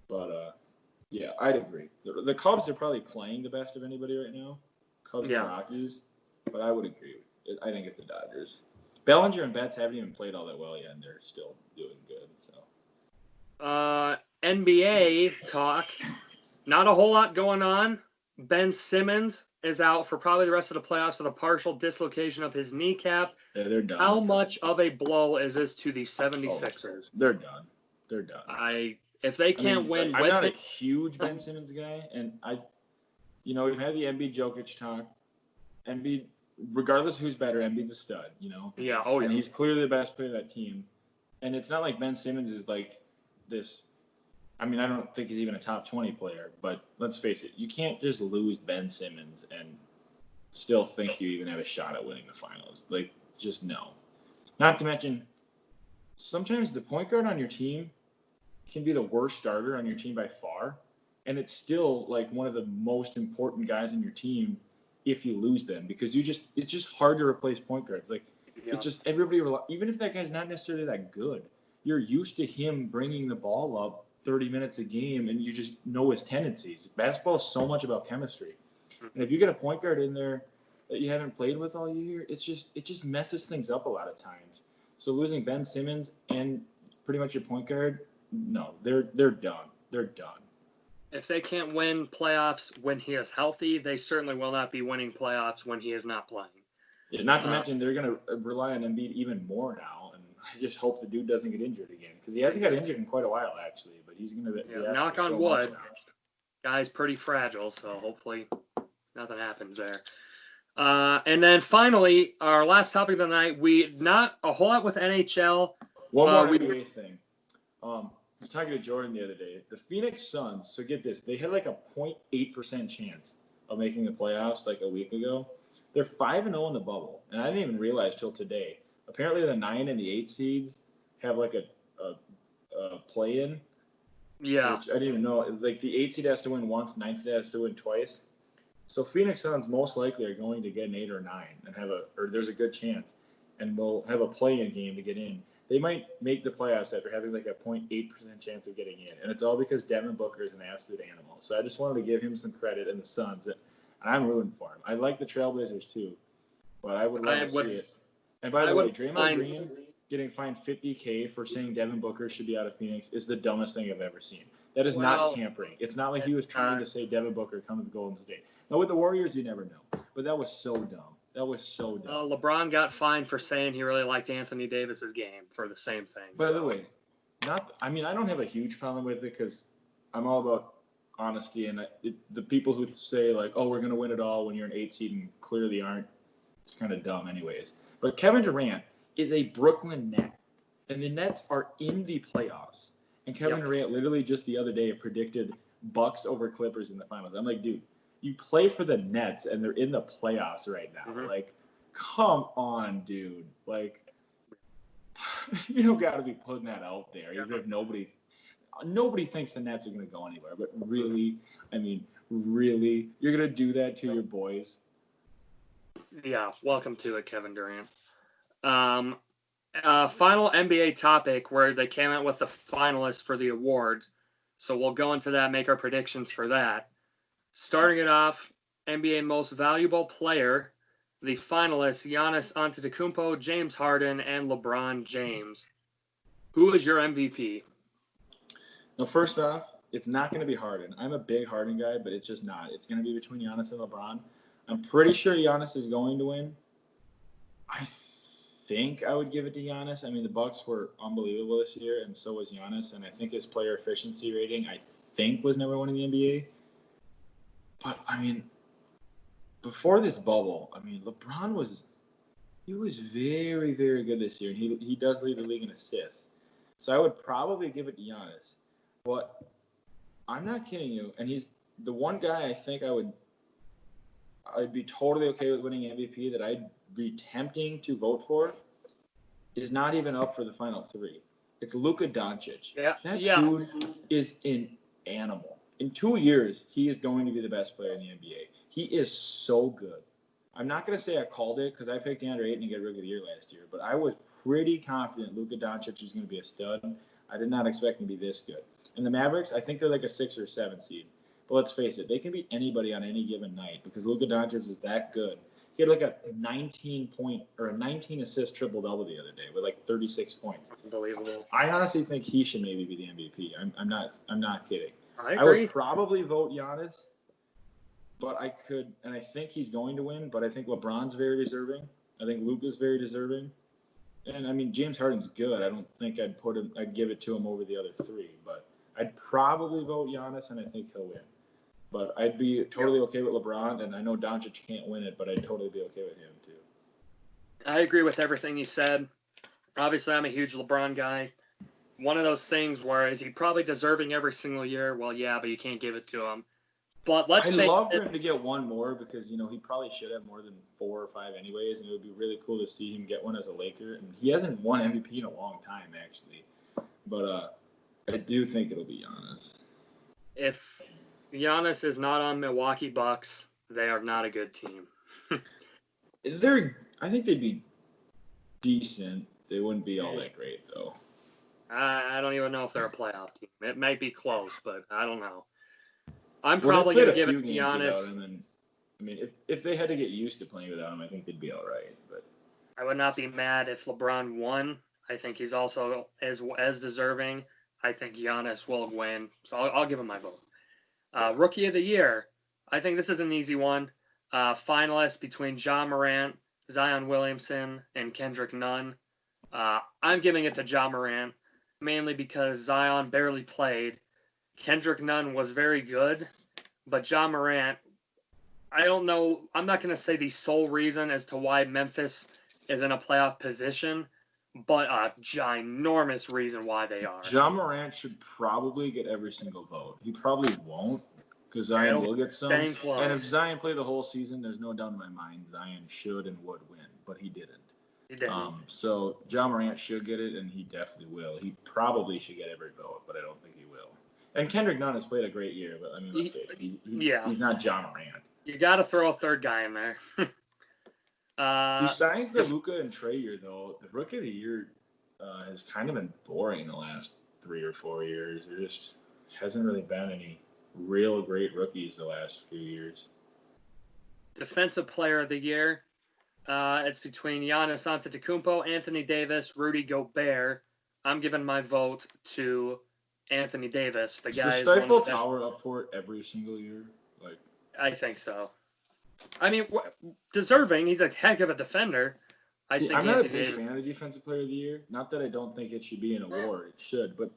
But, yeah, I'd agree. The Cubs are probably playing the best of anybody right now. Cubs and Rockies. But I would agree. I think it's the Dodgers. Bellinger and Betts haven't even played all that well yet, and they're still doing good. So, NBA talk. Not a whole lot going on. Ben Simmons is out for probably the rest of the playoffs with a partial dislocation of his kneecap. Yeah, they're done. How much of a blow is this to the 76ers? They're done. They're done. If they can't win, I'm not a huge Ben Simmons guy, and we've had the Embiid Jokic talk. Embiid. Regardless of who's better, Embiid's a stud, Yeah, And he's clearly the best player of that team. And it's not like Ben Simmons is like this. I mean, I don't think he's even a top 20 player, but let's face it, you can't just lose Ben Simmons and still think you even have a shot at winning the finals. Like, just no. Not to mention, sometimes the point guard on your team can be the worst starter on your team by far, and it's still like one of the most important guys on your team if you lose them, because it's just hard to replace point guards. Like, it's just everybody, even if that guy's not necessarily that good, you're used to him bringing the ball up 30 minutes a game, and you just know his tendencies. Basketball is so much about chemistry. And if you get a point guard in there that you haven't played with all year, it just messes things up a lot of times. So losing Ben Simmons and pretty much your point guard, no, they're done. They're done. If they can't win playoffs when he is healthy, they certainly will not be winning playoffs when he is not playing. Yeah, not to mention they're going to rely on Embiid even more now, and I just hope the dude doesn't get injured again, because he hasn't got injured in quite a while, actually, but he's going to knock on wood. Guy's pretty fragile, so hopefully nothing happens there. And then finally, our last topic of the night, not a whole lot with NHL. One more NBA thing. I was talking to Jordan the other day. The Phoenix Suns, so get this, they had like a 0.8% chance of making the playoffs like a week ago. They're 5-0 in the bubble, and I didn't even realize till today. Apparently, the 9 and the 8 seeds have like a play-in. Yeah. Which I didn't even know. Like, the 8 seed has to win once, 9 seed has to win twice. So Phoenix Suns most likely are going to get an 8 or 9 and there's a good chance, and we'll have a play-in game to get in. They might make the playoffs after having like a 0.8% chance of getting in. And it's all because Devin Booker is an absolute animal. So I just wanted to give him some credit and the Suns. And I'm rooting for him. I like the Trailblazers too. But I would love to see it. And by the way, Draymond Green getting fined $50,000 for saying Devin Booker should be out of Phoenix is the dumbest thing I've ever seen. That is not tampering. It's not like he was trying to say Devin Booker come to Golden State. Now with the Warriors, you never know. But that was so dumb. That was so dumb. LeBron got fined for saying he really liked Anthony Davis's game for the same thing. By the way, I don't have a huge problem with it because I'm all about honesty. And the people who say, like, oh, we're going to win it all when you're an 8 seed and clearly aren't, it's kind of dumb anyways. But Kevin Durant is a Brooklyn Net, and the Nets are in the playoffs. And Kevin Durant literally just the other day predicted Bucks over Clippers in the finals. I'm like, dude, you play for the Nets, and they're in the playoffs right now. Mm-hmm. Like, come on, dude. Like, you don't got to be putting that out there, even if nobody thinks the Nets are going to go anywhere. But really, you're going to do that to your boys? Yeah, welcome to it, Kevin Durant. Final NBA topic where they came out with the finalists for the awards. So we'll go into that, make our predictions for that. Starting it off, NBA Most Valuable Player, the finalists Giannis Antetokounmpo, James Harden, and LeBron James. Who is your MVP? Now, first off, it's not going to be Harden. I'm a big Harden guy, but it's just not. It's going to be between Giannis and LeBron. I'm pretty sure Giannis is going to win. I think I would give it to Giannis. I mean, the Bucks were unbelievable this year, and so was Giannis. And I think his player efficiency rating, was number one in the NBA. But I mean, before this bubble, I mean, LeBron was very, very good this year, and he does lead the league in assists. So I would probably give it to Giannis. But I'm not kidding you, and he's the one guy I think I'd be totally okay with winning MVP that I'd be tempting to vote for is not even up for the final three. It's Luka Doncic. Yeah. That dude is an animal. In 2 years, he is going to be the best player in the NBA. He is so good. I'm not going to say I called it because I picked DeAndre Ayton to get Rookie of the Year last year, but I was pretty confident Luka Doncic was going to be a stud. I did not expect him to be this good. And the Mavericks, I think they're like a 6 or 7 seed. But let's face it, they can beat anybody on any given night because Luka Doncic is that good. He had like a 19 assist triple double the other day with like 36 points. Unbelievable. I honestly think he should maybe be the MVP. I'm not kidding. I agree. I would probably vote Giannis, but I could, and I think he's going to win. But I think LeBron's very deserving. I think Luka's very deserving. And I mean, James Harden's good. I don't think I'd give it to him over the other three, but I'd probably vote Giannis, and I think he'll win. But I'd be totally okay with LeBron, and I know Doncic can't win it, but I'd totally be okay with him too. I agree with everything you said. Obviously, I'm a huge LeBron guy. One of those things where is he probably deserving every single year? Well, yeah, but you can't give it to him. But I'd love for him to get one more because, he probably should have more than 4 or 5 anyways, and it would be really cool to see him get one as a Laker. And he hasn't won MVP in a long time, actually. But I do think it'll be Giannis. If Giannis is not on Milwaukee Bucks, they are not a good team. I think they'd be decent. They wouldn't be all that great, though. I don't even know if they're a playoff team. It might be close, but I don't know. I'm probably going to give it to Giannis. If they had to get used to playing without him, I think they'd be all right. But I would not be mad if LeBron won. I think he's also as deserving. I think Giannis will win, so I'll give him my vote. Rookie of the Year. I think this is an easy one. Finalists between Ja Morant, Zion Williamson, and Kendrick Nunn. I'm giving it to Ja Morant, mainly because Zion barely played. Kendrick Nunn was very good, but Ja Morant, I don't know. I'm not going to say the sole reason as to why Memphis is in a playoff position, but a ginormous reason why they are. Ja Morant should probably get every single vote. He probably won't because Zion will get some. And if Zion played the whole season, there's no doubt in my mind Zion should and would win, but he didn't. He didn't. So Ja Morant should get it, and he definitely will. He probably should get every vote, but I don't think he will. And Kendrick Nunn has played a great year, but let's face it, he's not Ja Morant. You got to throw a third guy in there. Besides the Luka and Trae year, though, the Rookie of the Year has kind of been boring the last 3 or 4 years. There just hasn't really been any real great rookies the last few years. Defensive Player of the Year. It's between Giannis Antetokounmpo, Anthony Davis, Rudy Gobert. I'm giving my vote to Anthony Davis. The guy is the Stifle Tower up for it every single year? I think so. I mean, deserving. He's a heck of a defender. I'm not a big fan of the Defensive Player of the Year. Not that I don't think it should be an award. It should, but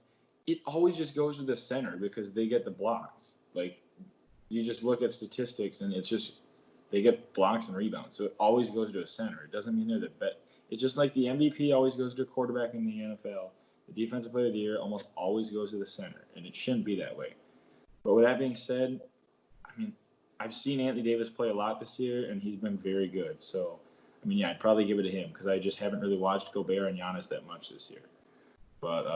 it always just goes to the center because they get the blocks. You just look at statistics, and it's just they get blocks and rebounds. So it always goes to a center. It doesn't mean they're the best. It's just like the MVP always goes to a quarterback in the NFL. The Defensive Player of the Year almost always goes to the center, and it shouldn't be that way. But with that being said, I've seen Anthony Davis play a lot this year, and he's been very good. So, I'd probably give it to him because I just haven't really watched Gobert and Giannis that much this year. But,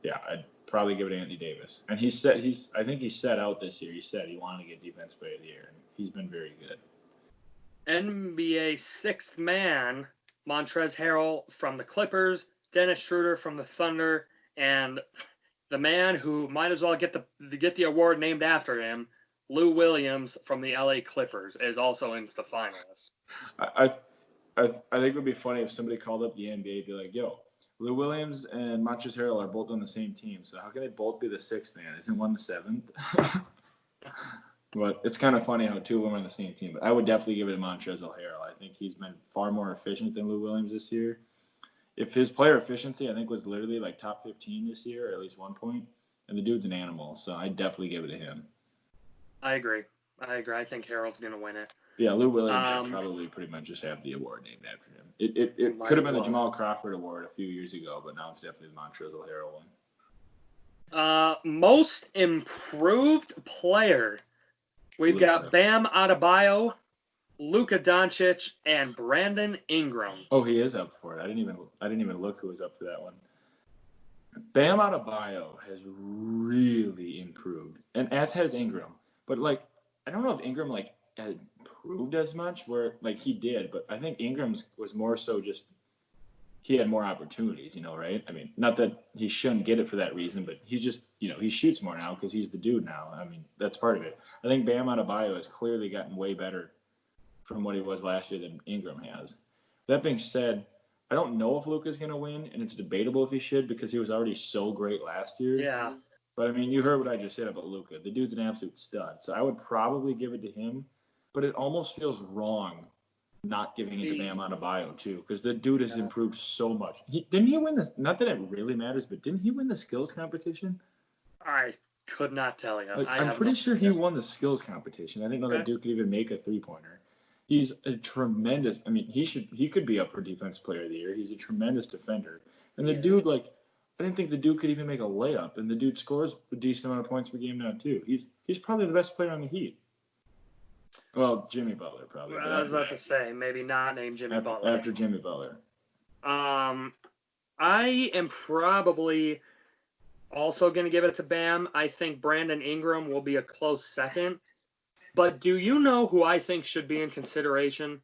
I'd probably give it to Anthony Davis. And I think he's set out this year. He said he wanted to get Defensive Player of the Year, and he's been very good. NBA sixth man, Montrezl Harrell from the Clippers, Dennis Schroeder from the Thunder, and the man who might as well get the award named after him, Lou Williams from the LA Clippers is also in the finalists. I think it would be funny if somebody called up the NBA and be like, yo, Lou Williams and Montrezl Harrell are both on the same team, so how can they both be the sixth man? Isn't one the seventh? But it's kind of funny how two of them are on the same team. But I would definitely give it to Montrezl Harrell. I think he's been far more efficient than Lou Williams this year. If his player efficiency, I think, was literally like top 15 this year, or at least 1 point, and the dude's an animal, so I'd definitely give it to him. I agree. I think Harrell's going to win it. Yeah, Lou Williams should probably pretty much just have the award named after him. It could have been the Jamal Crawford Award a few years ago, but now it's definitely the Montrezl Harrell one. Most improved player. We've got Bam Adebayo, Luka Doncic, and Brandon Ingram. Oh, he is up for it. I didn't even look who was up for that one. Bam Adebayo has really improved, and as has Ingram. But I don't know if Ingram had improved as much, where he did, but I think Ingram's was more so just he had more opportunities, right? I mean, not that he shouldn't get it for that reason, but he just, he shoots more now because he's the dude now. I mean, that's part of it. I think Bam Adebayo has clearly gotten way better from what he was last year than Ingram has. That being said, I don't know if Luka's going to win, and it's debatable if he should because he was already so great last year. Yeah. But, I mean, you heard what I just said about Luka. The dude's an absolute stud. So I would probably give it to him, but it almost feels wrong not giving it to Bam Adebayo, too, because the dude has improved so much. Didn't he win this? Not that it really matters, but didn't he win the skills competition? I could not tell you. I'm pretty sure he won the skills competition. I didn't know that Duke could even make a three-pointer. He's a tremendous – I mean, he could be up for Defensive Player of the Year. He's a tremendous defender. And the dude, I didn't think the dude could even make a layup, and the dude scores a decent amount of points per game now, too. He's probably the best player on the Heat. Well, Jimmy Butler probably. I was about to say, maybe not named Jimmy Butler. After Jimmy Butler. I am probably also going to give it to Bam. I think Brandon Ingram will be a close second. But do you know who I think should be in consideration?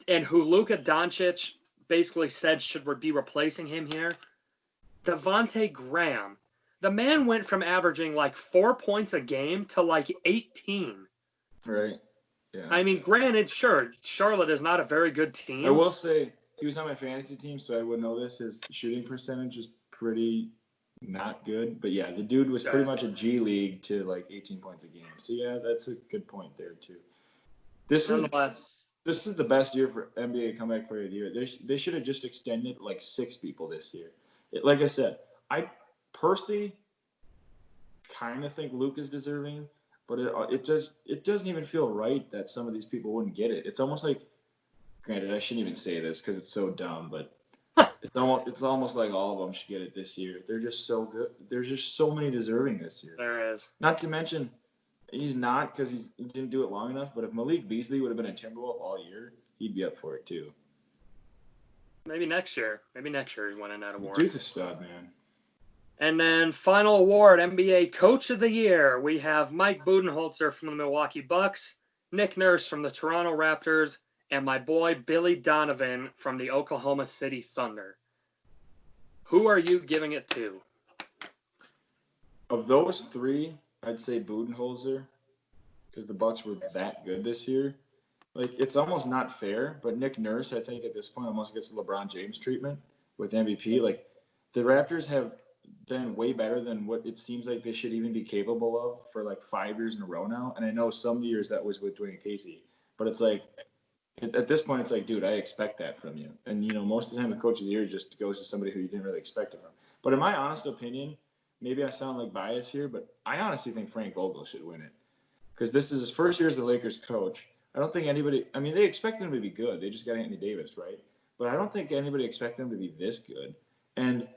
And who Luka Doncic basically said should be replacing him here? Devontae Graham. The man went from averaging 4 points a game to 18. Right. Yeah. I mean, granted, sure, Charlotte is not a very good team. I will say he was on my fantasy team, so I would know this. His shooting percentage is pretty not good. But, yeah, the dude was pretty much a G League to, 18 points a game. So, yeah, that's a good point there, too. This is the best year for NBA Comeback Player of the Year. They should have just extended, 6 people this year. Like I said, I personally kind of think Luke is deserving. But it doesn't even feel right that some of these people wouldn't get it. It's almost like, granted, I shouldn't even say this because it's so dumb, but it's almost like all of them should get it this year. They're just so good. There's just so many deserving this year. There is. Not to mention, he's not because he didn't do it long enough. But if Malik Beasley would have been a Timberwolf all year, he'd be up for it too. Maybe next year. Maybe next year he's winning that award. Dude's a stud, man. And then final award, NBA Coach of the Year. We have Mike Budenholzer from the Milwaukee Bucks, Nick Nurse from the Toronto Raptors, and my boy Billy Donovan from the Oklahoma City Thunder. Who are you giving it to? Of those three, I'd say Budenholzer because the Bucks were that good this year. It's almost not fair, but Nick Nurse, I think at this point almost gets the LeBron James treatment with MVP. The Raptors have been way better than what it seems like they should even be capable of for 5 years in a row now. And I know some years that was with Dwayne Casey, but it's at this point, it's dude, I expect that from you. And, most of the time the coach of the year just goes to somebody who you didn't really expect it from. But in my honest opinion, maybe I sound biased here, but I honestly think Frank Vogel should win it because this is his first year as the Lakers coach. I don't think anybody, they expect him to be good. They just got Anthony Davis, right? But I don't think anybody expected him to be this good. And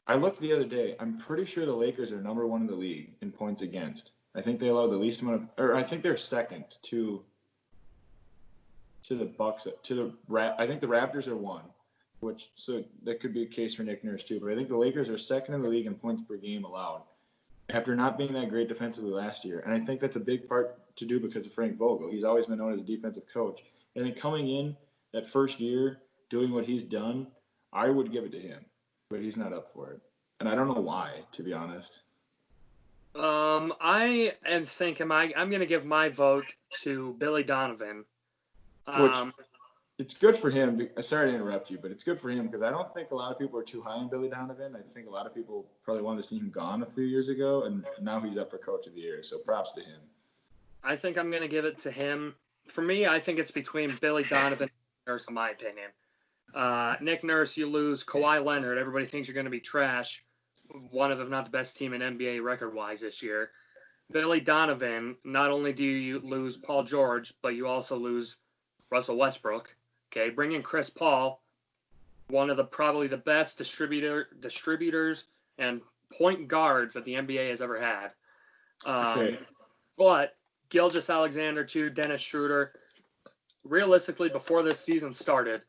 I looked the other day. I'm pretty sure the Lakers are number 1 in the league in points against. I think they allow the least amount of, or I think they're second to the Bucks. I think the Raptors are 1, so that could be a case for Nick Nurse too. But I think the Lakers are second in the league in points per game allowed, after not being that great defensively last year. And I think that's a big part to do because of Frank Vogel. He's always been known as a defensive coach. And then coming in that first year, doing what he's done, I would give it to him. But he's not up for it. And I don't know why, to be honest. I am thinking I'm going to give my vote to Billy Donovan. Which it's good for him. Sorry to interrupt you, but it's good for him because I don't think a lot of people are too high on Billy Donovan. I think a lot of people probably wanted to see him gone a few years ago, and now he's up for Coach of the Year. So props to him. I think I'm going to give it to him. For me, I think it's between Billy Donovan and Nick Nurse, in my opinion. Nick Nurse, you lose Kawhi Leonard. Everybody thinks you're going to be trash. One of, if not the best team in NBA record-wise this year. Billy Donovan, not only do you lose Paul George, but you also lose Russell Westbrook. Okay, bring in Chris Paul, one of probably the best distributors and point guards that the NBA has ever had. Okay. But Gilgeous-Alexander too, Dennis Schroeder. Realistically, before this season started,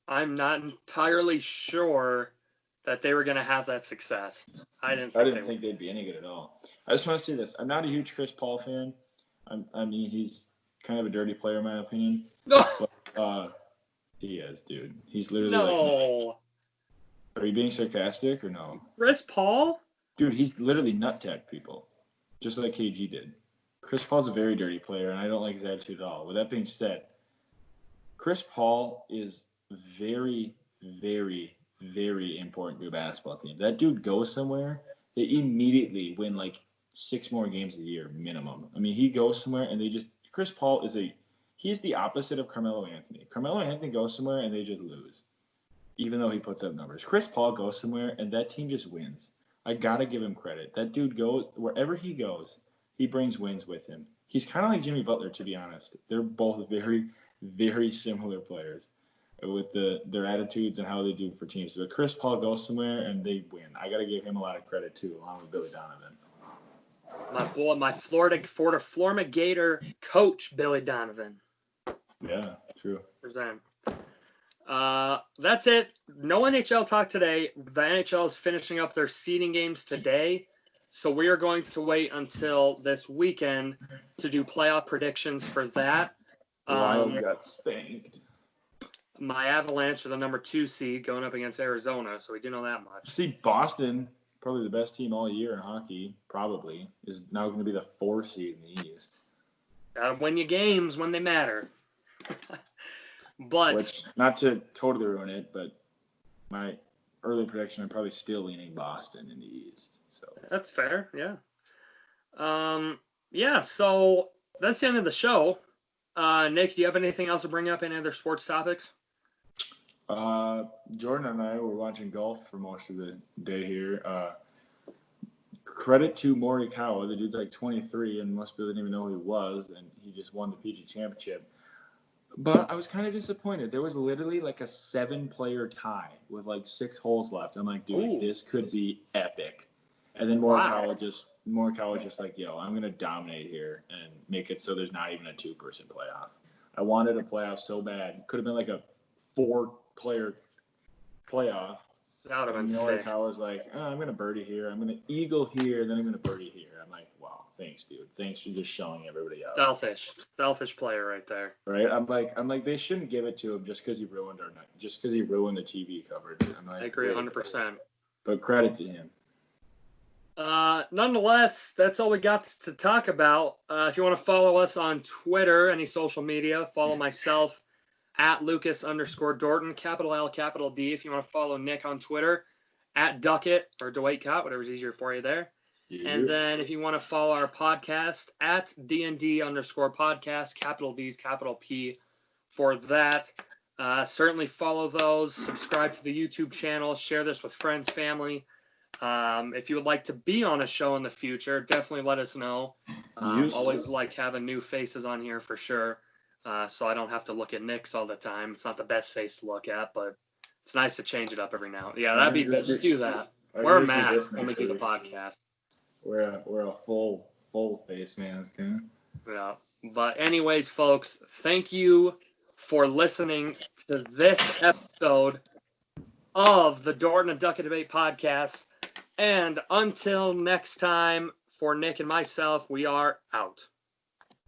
I'm not entirely sure that they were going to have that success. I didn't think they'd be any good at all. I just want to say this. I'm not a huge Chris Paul fan. I mean, he's kind of a dirty player in my opinion. But he is, dude. He's literally no. Are you being sarcastic or no? Chris Paul? Dude, he's literally nut-tagged people, just like KG did. Chris Paul's a very dirty player, and I don't like his attitude at all. With that being said, Chris Paul is very, very, very important to a basketball team. That dude goes somewhere, they immediately win like 6 more games a year minimum. I mean, he goes somewhere and Chris Paul he's the opposite of Carmelo Anthony. Carmelo Anthony goes somewhere and they just lose, even though he puts up numbers. Chris Paul goes somewhere and that team just wins. I got to give him credit. That dude goes, wherever he goes, he brings wins with him. He's kind of like Jimmy Butler, to be honest. They're both very, very similar players with their attitudes and how they do for teams. So Chris Paul goes somewhere and they win. I got to give him a lot of credit too, along with Billy Donovan. My boy, my Florida Gator coach, Billy Donovan. Yeah, true. Present. That's it. No NHL talk today. The NHL is finishing up their seeding games today. So we are going to wait until this weekend to do playoff predictions for that. Wild got spanked. My Avalanche are the number 2 seed going up against Arizona, so we do know that much. See, Boston, probably the best team all year in hockey, probably, is now going to be the 4 seed in the East. Gotta win your games when they matter. But not to totally ruin it, but my early prediction, I'm probably still leaning Boston in the East. So that's fair, yeah. Yeah, so that's the end of the show. Nick, do you have anything else to bring up? Any other sports topics? Jordan and I were watching golf for most of the day here. Credit to Morikawa. The dude's like 23 and most people didn't even know who he was, and he just won the PGA Championship. But I was kind of disappointed. There was literally like a 7-player tie with like 6 holes left. I'm like, dude, This could be epic. And then Morikawa was just like, yo, I'm going to dominate here and make it so there's not even a 2-person playoff. I wanted a playoff so bad. Could have been like a 4-player playoff. That would have been sick. sick. Morikawa was like, I'm going to birdie here. I'm going to eagle here. And then I'm going to birdie here. I'm like, wow, thanks, dude. Thanks for just showing everybody out. Selfish player right there. Right? I'm like, they shouldn't give it to him just because he ruined the TV coverage. I agree 100%. But credit to him. Nonetheless, that's all we got to talk about. If you want to follow us on Twitter, any social media, follow myself at Lucas_Dorton, capital L, capital D. If you want to follow Nick on Twitter, at Doetkott or Doetkott, whatever's easier for you there. Yeah. And then if you want to follow our podcast, at DND_podcast, capital D's, capital P for that. Certainly follow those, subscribe to the YouTube channel, share this with friends, family. If you would like to be on a show in the future, definitely let us know. Always like having new faces on here for sure. So I don't have to look at Nick's all the time. It's not the best face to look at, but it's nice to change it up every now. Yeah, that'd be good. Just do that. Wear a mask when we do the podcast. We're a full face mask, huh? Yeah. But anyways, folks, thank you for listening to this episode of the Dorton and Doetkott Debate podcast. And until next time, for Nick and myself, we are out.